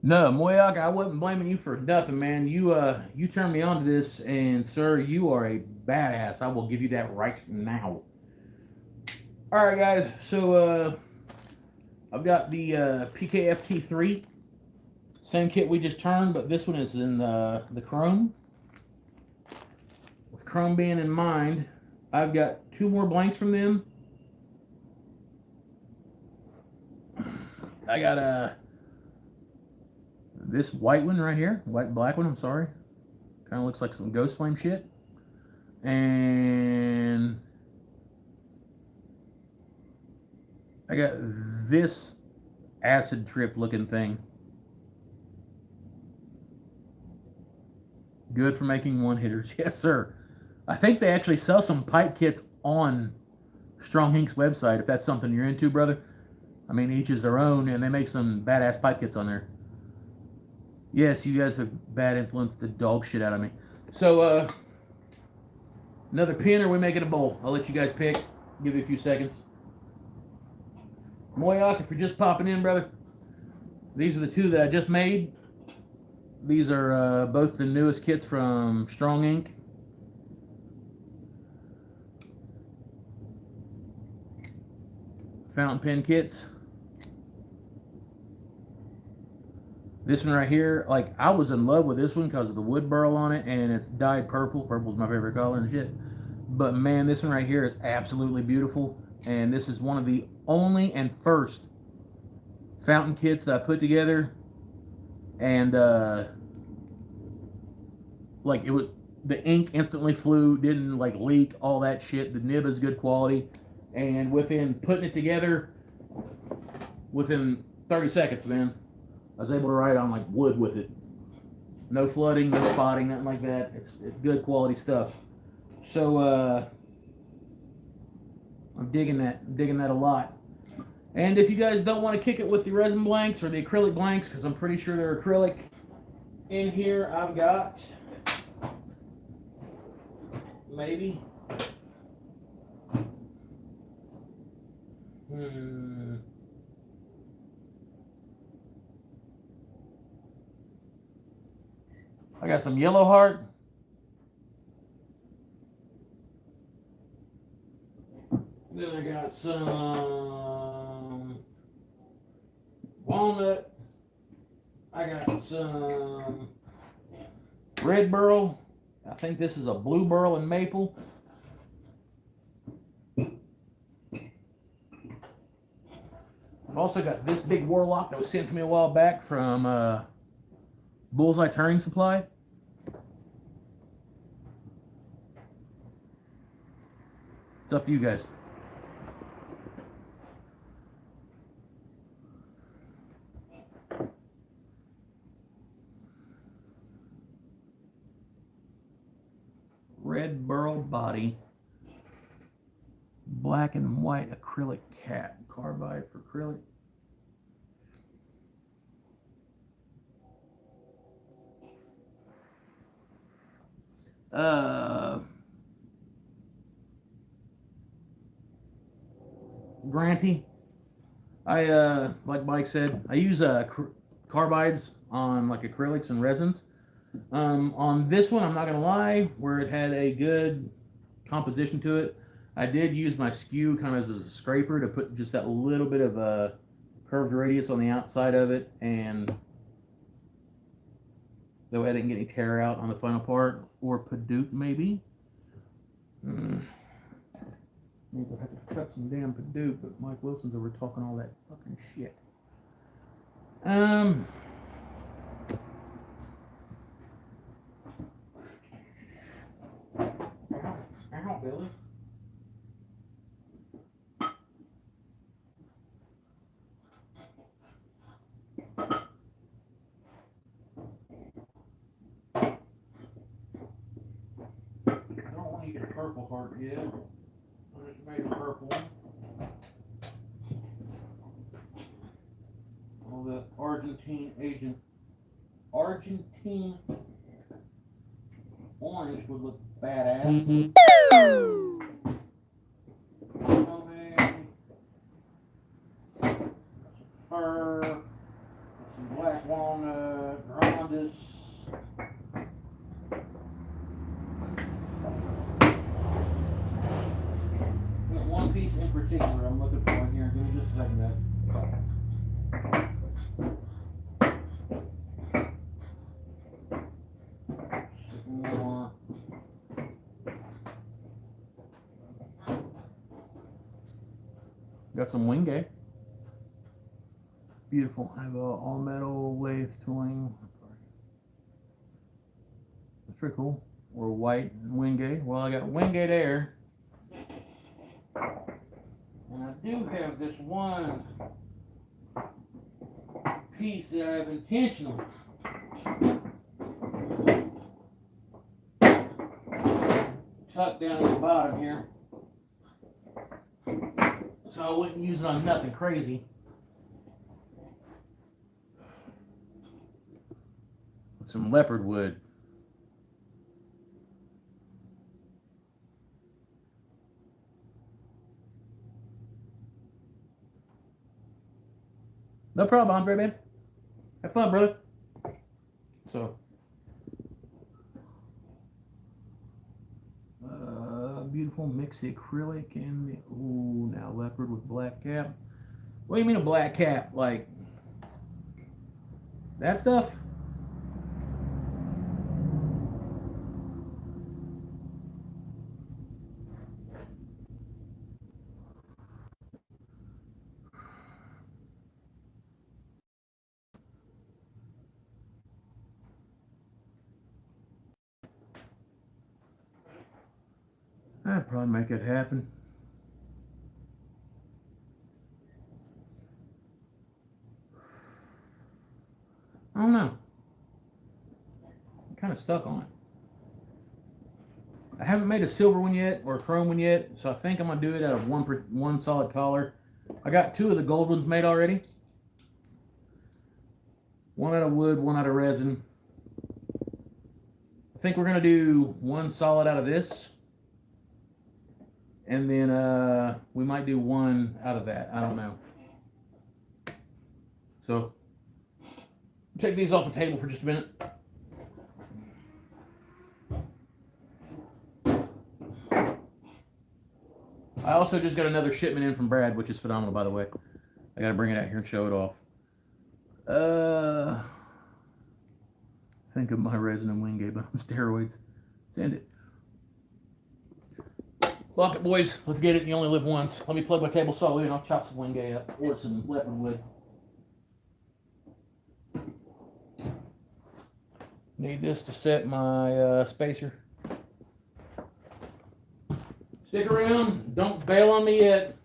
Speaker 1: No, Moyak, I wasn't blaming you for nothing, man. You turned me on to this, and sir, you are a badass. I will give you that right now. All right, guys. So I've got the PKFT3, same kit we just turned, but this one is in the chrome. With chrome being in mind, I've got 2 more blanks from them. I got this white one right here, black one, I'm sorry. Kind of looks like some ghost flame shit. And I got this acid trip looking thing. Good for making one hitters. Yes, sir. I think they actually sell some pipe kits on Strong Ink's website, if that's something you're into, brother. I mean, each is their own, and they make some badass pipe kits on there. Yes, you guys have bad influenced the dog shit out of me. So, another pen, or we making a bowl? I'll let you guys pick. Give you a few seconds. Moyak, if you're just popping in, brother, these are the 2 that I just made. These are both the newest kits from Strong Ink. Fountain pen kits. This one right here, like, I was in love with this one because of the wood burl on it, and it's dyed purple. Purple's my favorite color and shit. But man, this one right here is absolutely beautiful, and this is one of the only and first fountain kits that I put together, and like, it was, the ink instantly flew, didn't like leak, all that shit. The nib is good quality, and within putting it together, within 30 seconds, man, I was able to write on like wood with it. No flooding, no spotting, nothing like that. It's good quality stuff. So I'm digging that. I'm digging that a lot. And if you guys don't want to kick it with the resin blanks or the acrylic blanks, because I'm pretty sure they're acrylic, in here I've got maybe I got some yellow heart. Then I got some walnut. I got some red burl. I think this is a blue burl and maple. I've also got this big warlock that was sent to me a while back from Bullseye Turning Supply. It's up to you guys. Red burl body, black and white acrylic cap, carbide for acrylic. Grantee. Like Mike said, I use carbides on like acrylics and resins. On this one, I'm not gonna lie, where it had a good composition to it, I did use my skew kind of as a scraper to put just that little bit of a curved radius on the outside of it, and that way I didn't get any tear out on the final part, or Paduke maybe. Means I have to cut some damn Paduke, but Mike Wilson's over talking all that fucking shit. Hang on, Billy. I don't want to get a purple heart yet. I just made a purple one. All the Argentine orange would look badass. Fur, some black walnut, grandis. There's one piece in particular I'm looking for in here. Give me just a second, guys. More. Got some wingate. Beautiful. I have all metal lathe tooling. That's pretty cool. Or white wingate. Well, I got wingate air. And I do have this one piece that I've intentionally tucked down at the bottom here. So I wouldn't use it on nothing crazy. With some leopard wood. No problem, Andre, man. Have fun, brother. So, beautiful mix the acrylic and the, ooh, now leopard with black cap. What do you mean a black cap? Like, that stuff? I'd probably make it happen. I don't know. I'm kind of stuck on it. I have haven't made a silver one yet or a chrome one yet, so I think I'm gonna do it out of one solid color. I got 2 of the gold ones made already. One out of wood, one out of resin. I think we're gonna do one solid out of this, and then we might do one out of that. I don't know. So take these off the table for just a minute. I also just got another shipment in from Brad, which is phenomenal, by the way. I gotta bring it out here and show it off. Think of my resin and Wingate, but on steroids. Send it. Lock it, boys. Let's get it. You only live once. Let me plug my table saw in. I'll chop some Wingate up or some leopard wood. Need this to set my spacer. Stick around. Don't bail on me yet.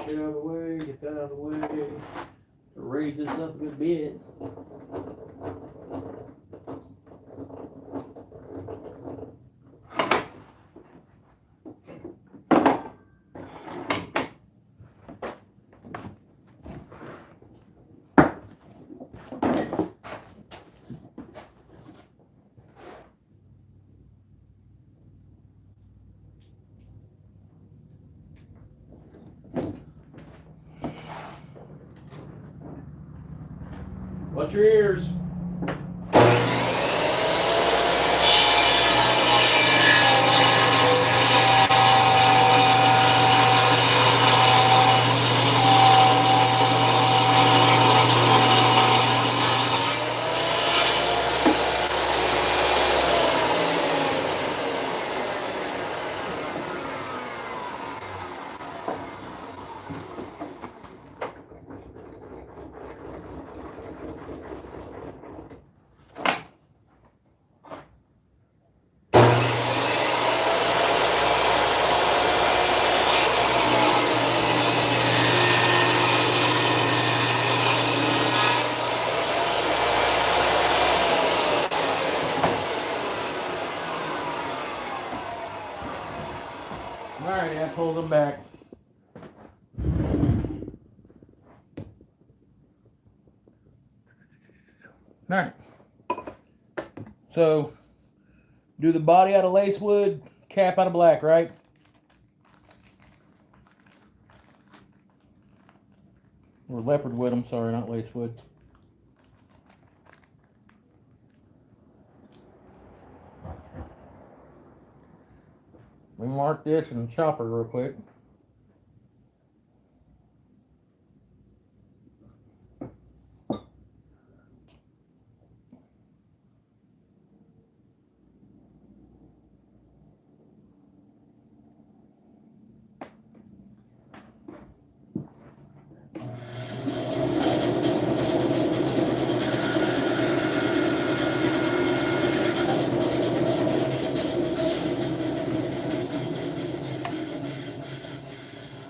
Speaker 1: Shit out of the way, get that out of the way, to raise this up a good bit. Watch your ears. Alright, I pulled them back. Alright. So, do the body out of lace wood, cap out of black, right? Or leopard wood, I'm sorry, not lace wood. Let me mark this and chop her real quick.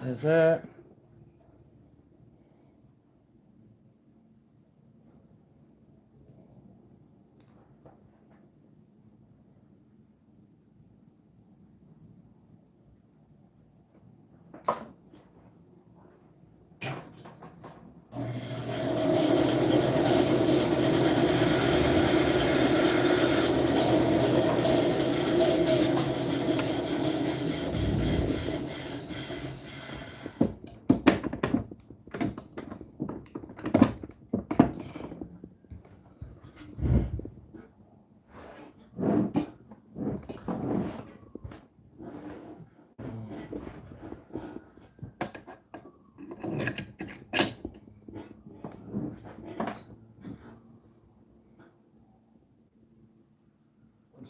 Speaker 1: There's that.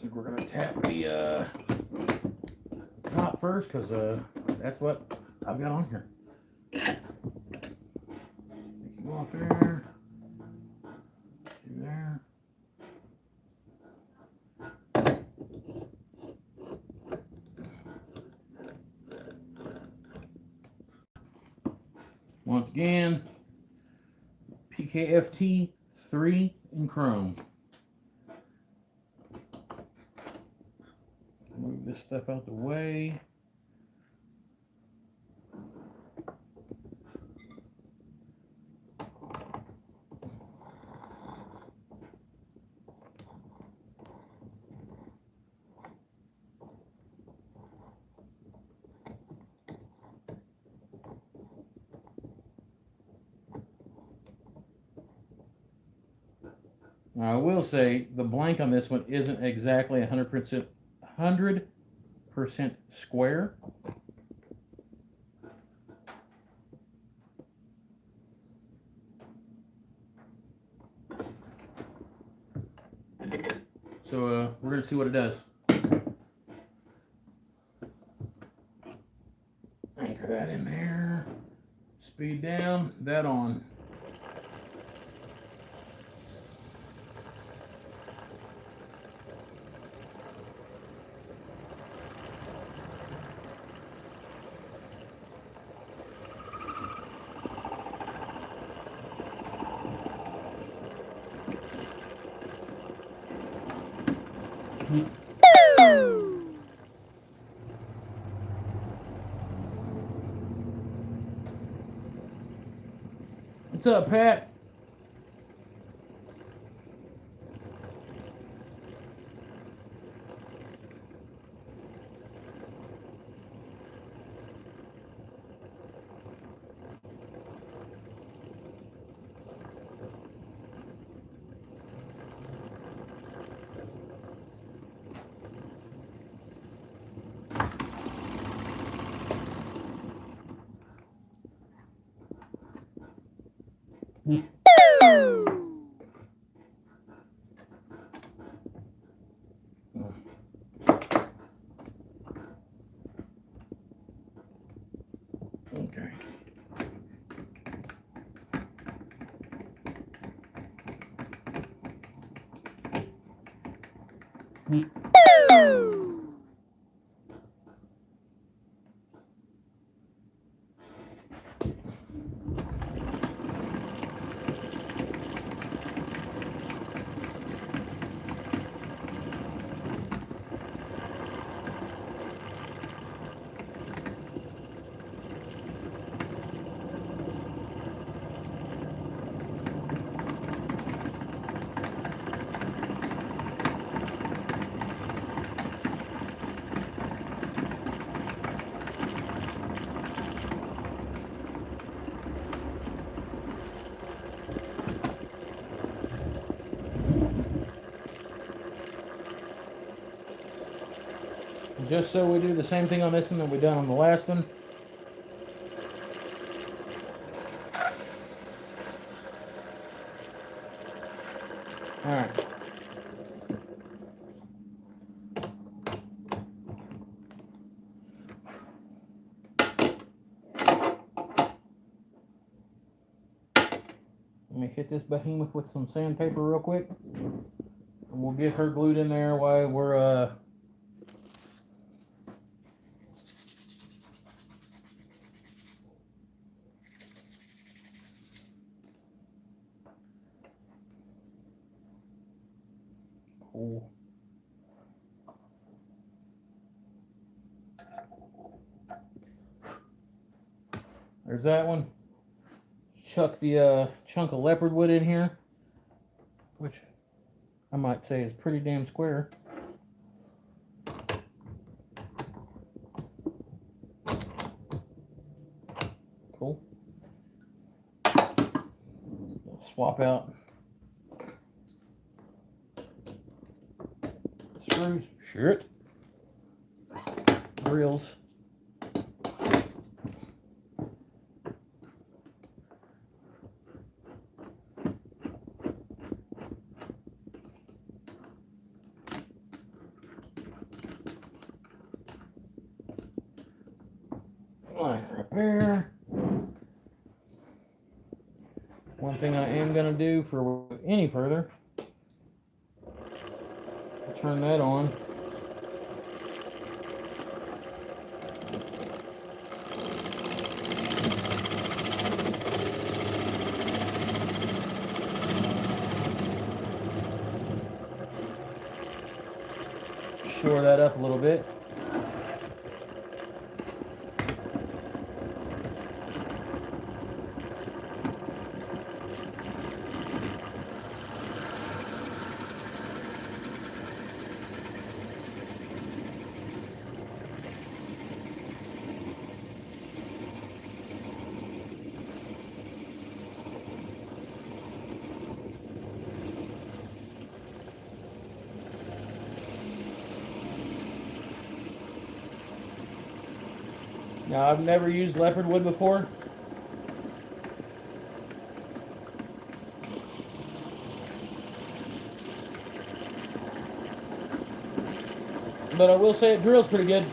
Speaker 1: think we're gonna tap the top first, because that's what I've got on here. Go off there. There. Once again, PKFT 3 in chrome. Move this stuff out the way. Now, I will say the blank on this one isn't exactly 100% square. So we're going to see what it does. Anchor that in there. Speed down, that on. What's up, Pat? Okay. Just so we do the same thing on this one that we done on the last one. All right. Let me hit this behemoth with some sandpaper real quick, and we'll get her glued in there while we're cool. There's that one. Chuck the chunk of leopard wood in here, which I might say is pretty damn square. Cool. Swap out screws, shit, drills. there. One thing I am going to do for any further, turn that on. Shore that up a little bit. Now, I've never used leopard wood before. But I will say it drills pretty good.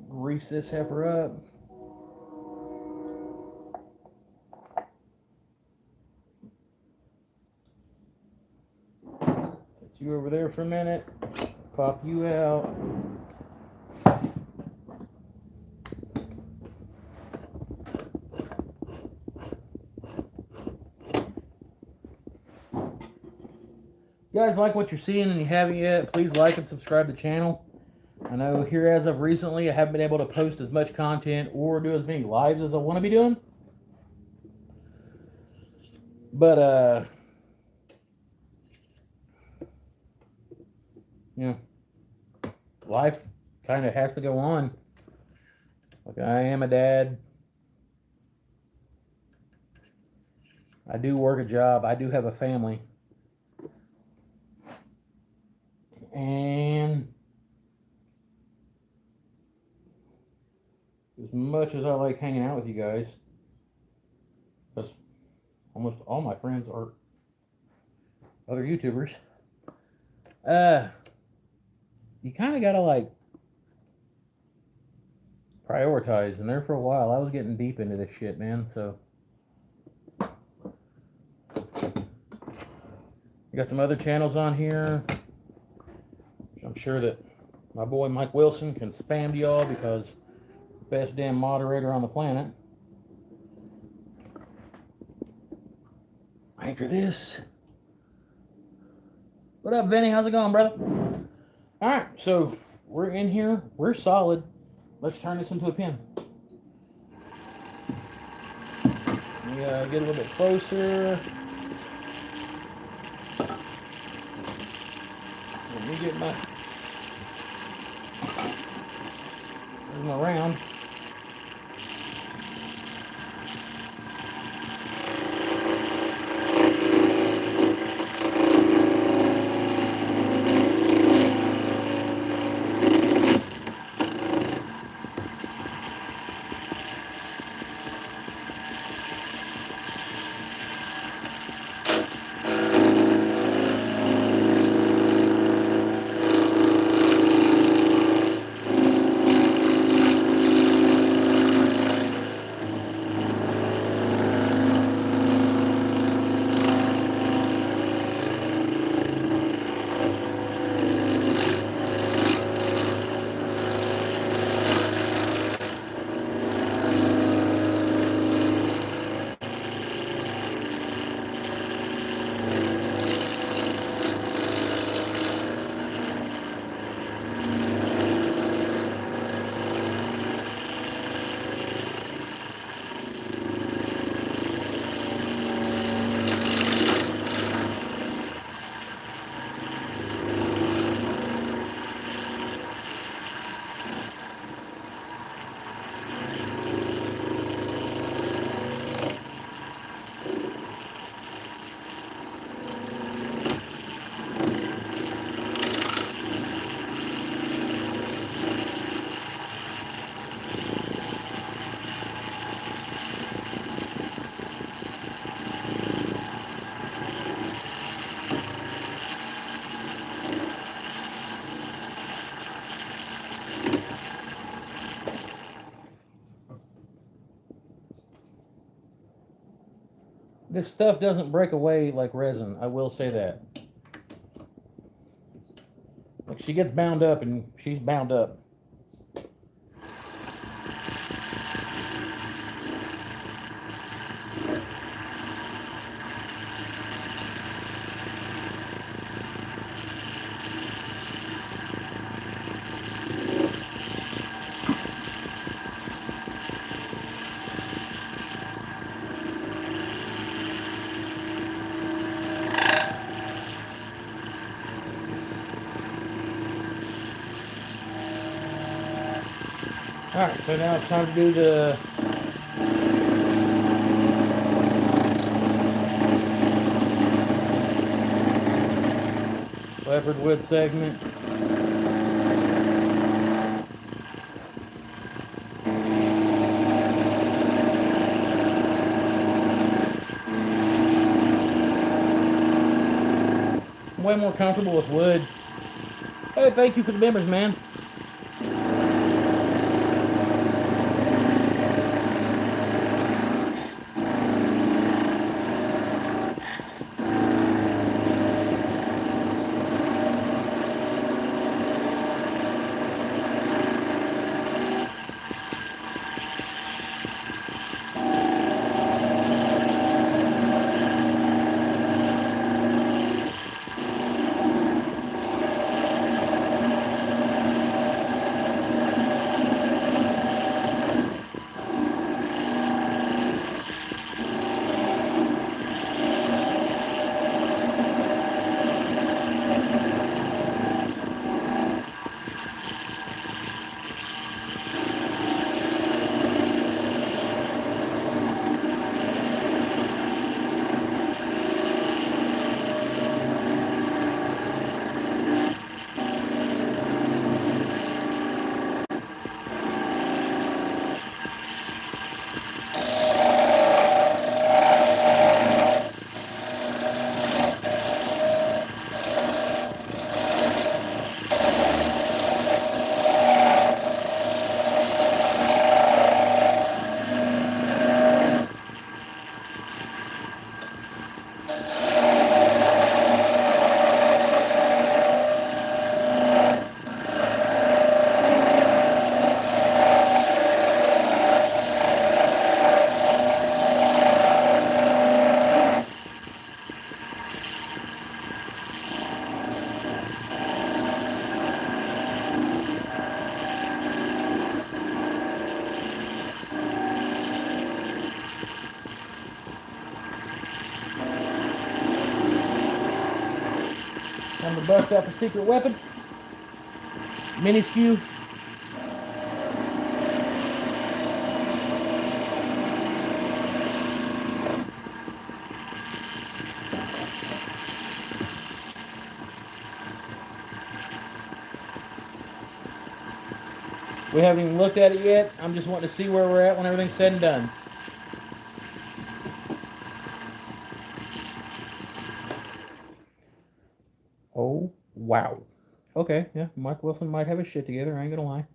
Speaker 1: Grease this heifer up. Set you over there for a minute. Pop you out. If you guys like what you're seeing and you haven't yet, please like and subscribe to the channel. I know here as of recently, I haven't been able to post as much content or do as many lives as I want to be doing. But, you know, life kind of has to go on. Like, I am a dad. I do work a job. I do have a family. And as much as I like hanging out with you guys, because almost all my friends are other YouTubers, you kind of got to like prioritize. And there for a while, I was getting deep into this shit, man. So I got some other channels on here. I'm sure that my boy Mike Wilson can spam to y'all because best damn moderator on the planet. Anchor this. What up, Vinny? How's it going, brother? Alright, so we're in here. We're solid. Let's turn this into a pin. Let me get a little bit closer. Let me get my around. This stuff doesn't break away like resin, I will say that. Like, she gets bound up and she's bound up. Alright, so now it's time to do the leopard wood segment. I'm way more comfortable with wood. Hey, thank you for the members, man. Time to bust out the secret weapon. Mini skew. We haven't even looked at it yet. I'm just wanting to see where we're at when everything's said and done. Oh, wow. Okay, yeah, Mike Wilson might have his shit together, I ain't gonna lie.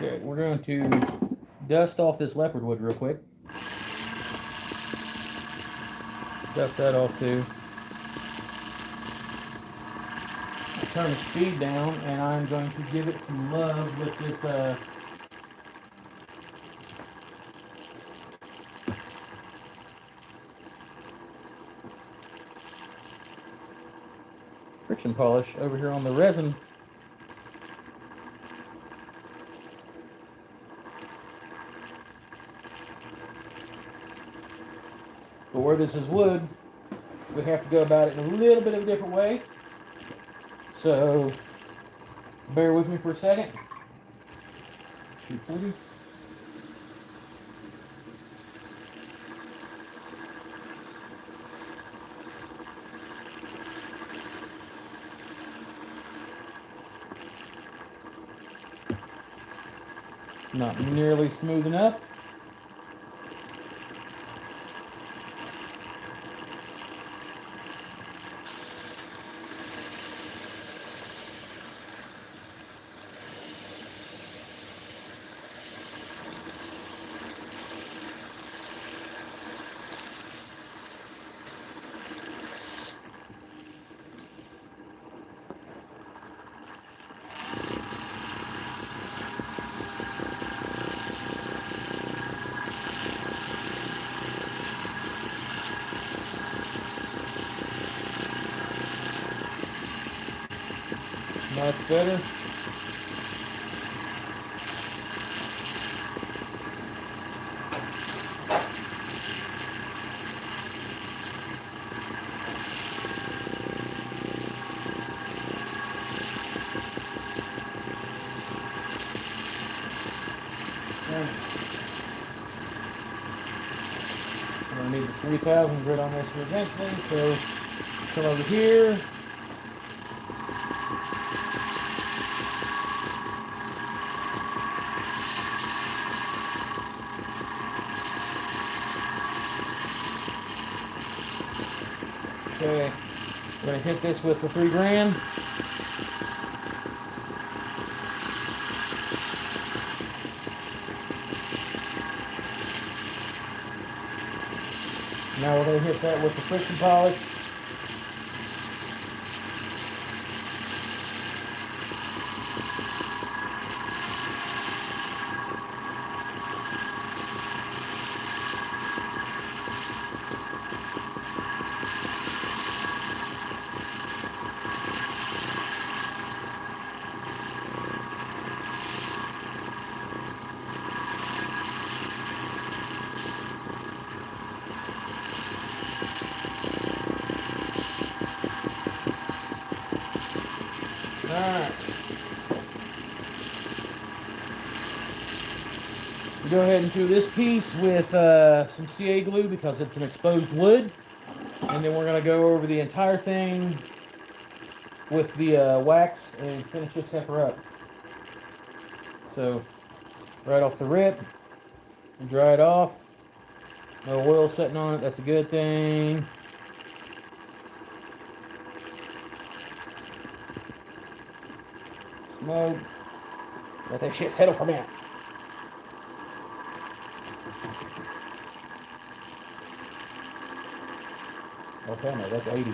Speaker 1: Okay, we're going to dust off this leopard wood real quick. Dust that off too. Turn the speed down, and I'm going to give it some love with this friction polish over here on the resin. But where this is wood, we have to go about it in a little bit of a different way. So bear with me for a second. 240. not nearly smooth enough. Much better. I'm going to need the 3000 grit on this eventually, so come over here. Okay, I'm going to hit this with the 3 grand. Now we're going to hit that with the friction polish. Alright. Go ahead and do this piece with some CA glue because it's an exposed wood. And then we're going to go over the entire thing with the wax and finish this heifer up. So, right off the rip, dry it off. No oil sitting on it, that's a good thing. Smoke. Let that shit settle for a minute. Okay, no, that's 80.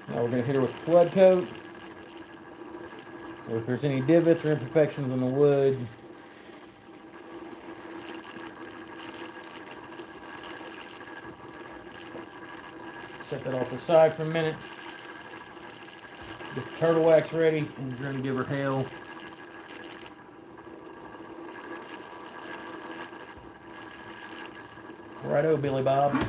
Speaker 1: Now we're going to hit her with the flood coat. Or if there's any divots or imperfections in the wood. Set that off the side for a minute. Get the turtle wax ready, and we're going to give her hell. Righto, Billy Bob.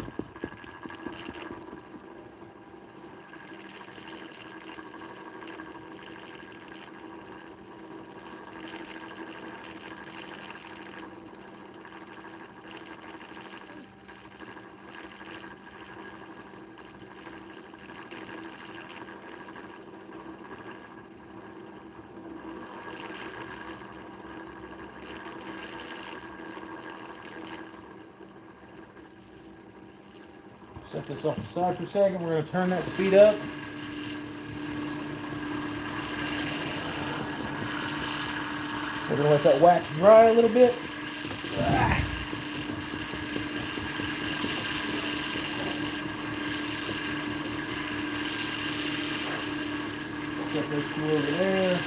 Speaker 1: Set this off the side for a second. We're going to turn that speed up. We're going to let that wax dry a little bit. Set those two over there.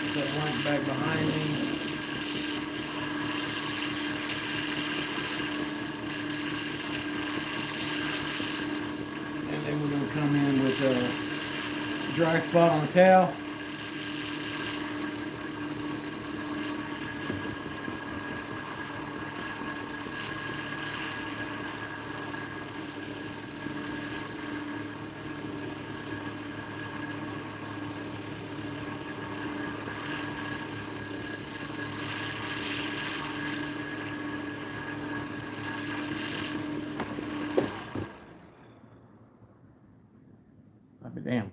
Speaker 1: Put that lamp back behind me. Then we're going to come in with a dry spot on the towel. Damn.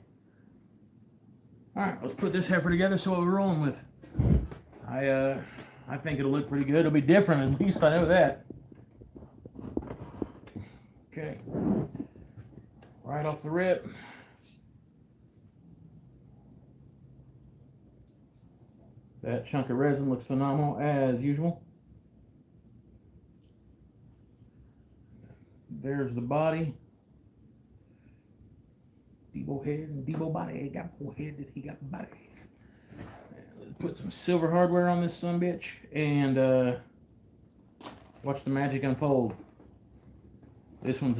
Speaker 1: Alright, let's put this heifer together, so what we're rolling with. I think it'll look pretty good. It'll be different, at least I know that. Okay. Right off the rip. That chunk of resin looks phenomenal as usual. There's the body. Debo head and Debo body. He got more head than he got body. Let's put some silver hardware on this sumbitch and watch the magic unfold. This one's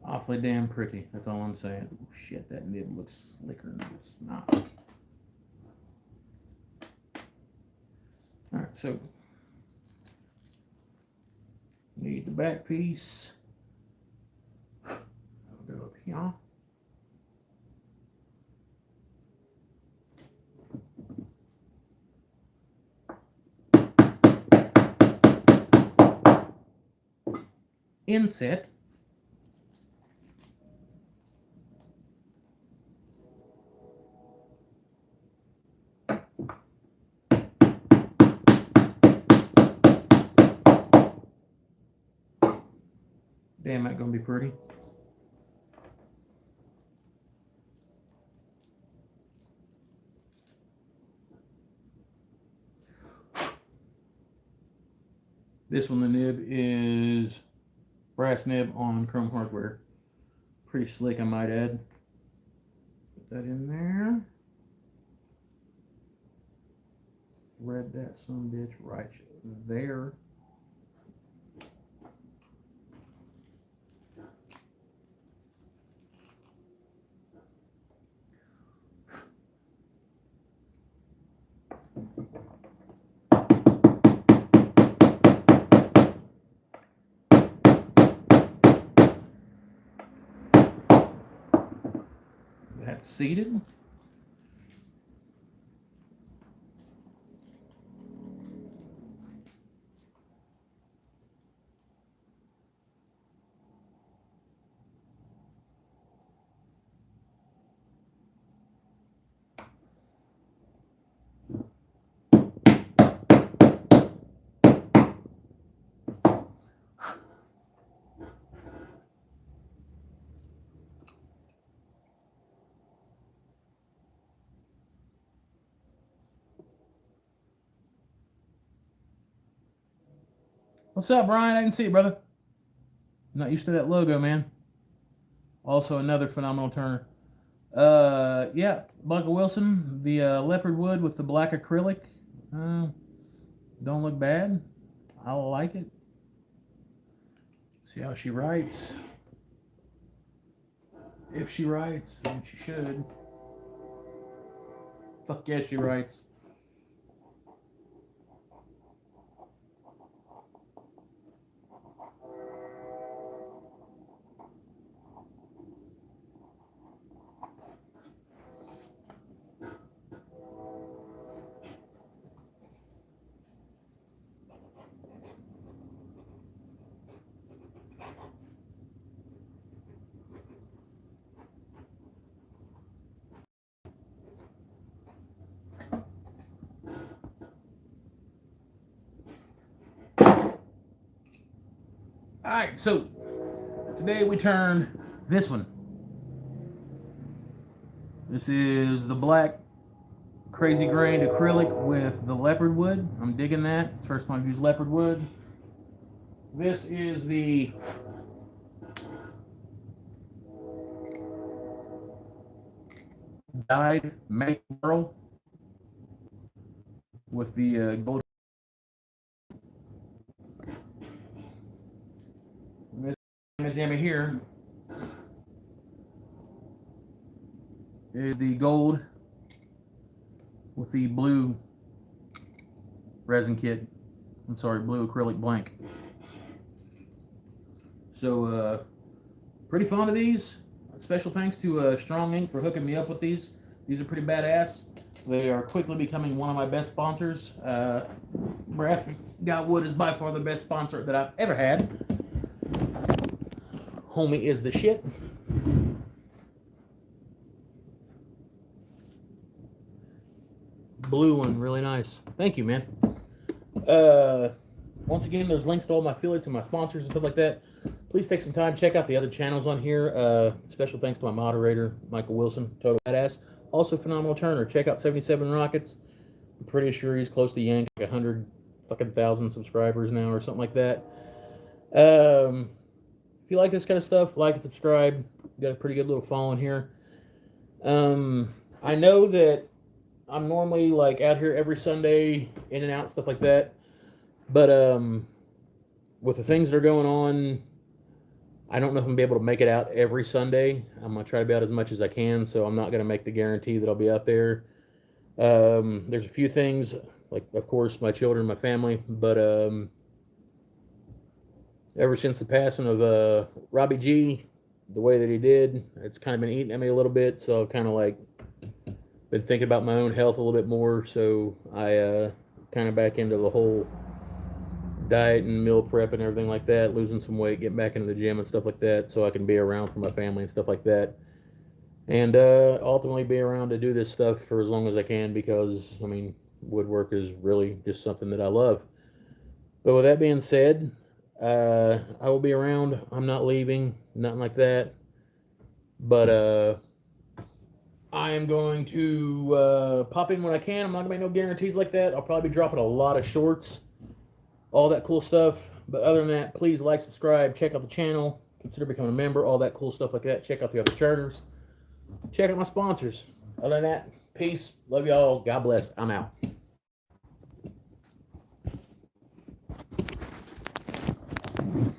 Speaker 1: awfully damn pretty. That's all I'm saying. Oh, shit, that nib looks slicker than it's not. Alright, so need the back piece. I'll go up here. Inset. Damn, that's gonna be pretty. This one, the nib is brass nib on chrome hardware. Pretty slick, I might add. Put that in there. Thread that sumbitch right there. That's seated. What's up, Brian? I didn't see you, brother. I'm not used to that logo, man. Also, another phenomenal turner. Yeah, Bunker Wilson, the leopard wood with the black acrylic. Don't look bad. I like it. See how she writes. If she writes, and she should. Fuck yeah, she writes. Alright, so today we turned this one. This is the black crazy grained acrylic with the leopard wood. I'm digging that. First time I've used leopard wood. This is the dyed matte burl with the gold. Jammy here is the gold with the blue resin kit. I'm sorry, blue acrylic blank. So pretty fond of these. Special thanks to Strong Ink for hooking me up with these. These are pretty badass. They are quickly becoming one of my best sponsors. Brass Got Wood is by far the best sponsor that I've ever had. Homie is the shit. Blue one, really nice. Thank you, man. Once again, there's links to all my affiliates and my sponsors and stuff like that. Please take some time, check out the other channels on here. Special thanks to my moderator, Michael Wilson, total badass. Also, Phenomenal Turner. Check out 77 Rockets. I'm pretty sure he's close to yank, like 100,000 subscribers now or something like that. If you like this kind of stuff, like and subscribe. Got a pretty good little following here. I know that I'm normally like out here every Sunday, in and out, stuff like that. But with the things that are going on, I don't know if I'm going to be able to make it out every Sunday. I'm going to try to be out as much as I can, so I'm not going to make the guarantee that I'll be out there. There's a few things, like, of course, my children, my family, but ever since the passing of Robbie G, the way that he did, it's kind of been eating at me a little bit, so I've kind of like been thinking about my own health a little bit more, so I kind of back into the whole diet and meal prep and everything like that, losing some weight, getting back into the gym and stuff like that, so I can be around for my family and stuff like that, and ultimately be around to do this stuff for as long as I can, because I mean, woodwork is really just something that I love. But with that being said, I will be around. I'm not leaving, nothing like that, but I am going to pop in when I can. I'm not gonna make no guarantees like that. I'll probably be dropping a lot of shorts, all that cool stuff. But other than that, please like, subscribe, check out the channel, consider becoming a member, all that cool stuff like that. Check out the other charters, check out my sponsors. Other than that, peace, love y'all, God bless, I'm out.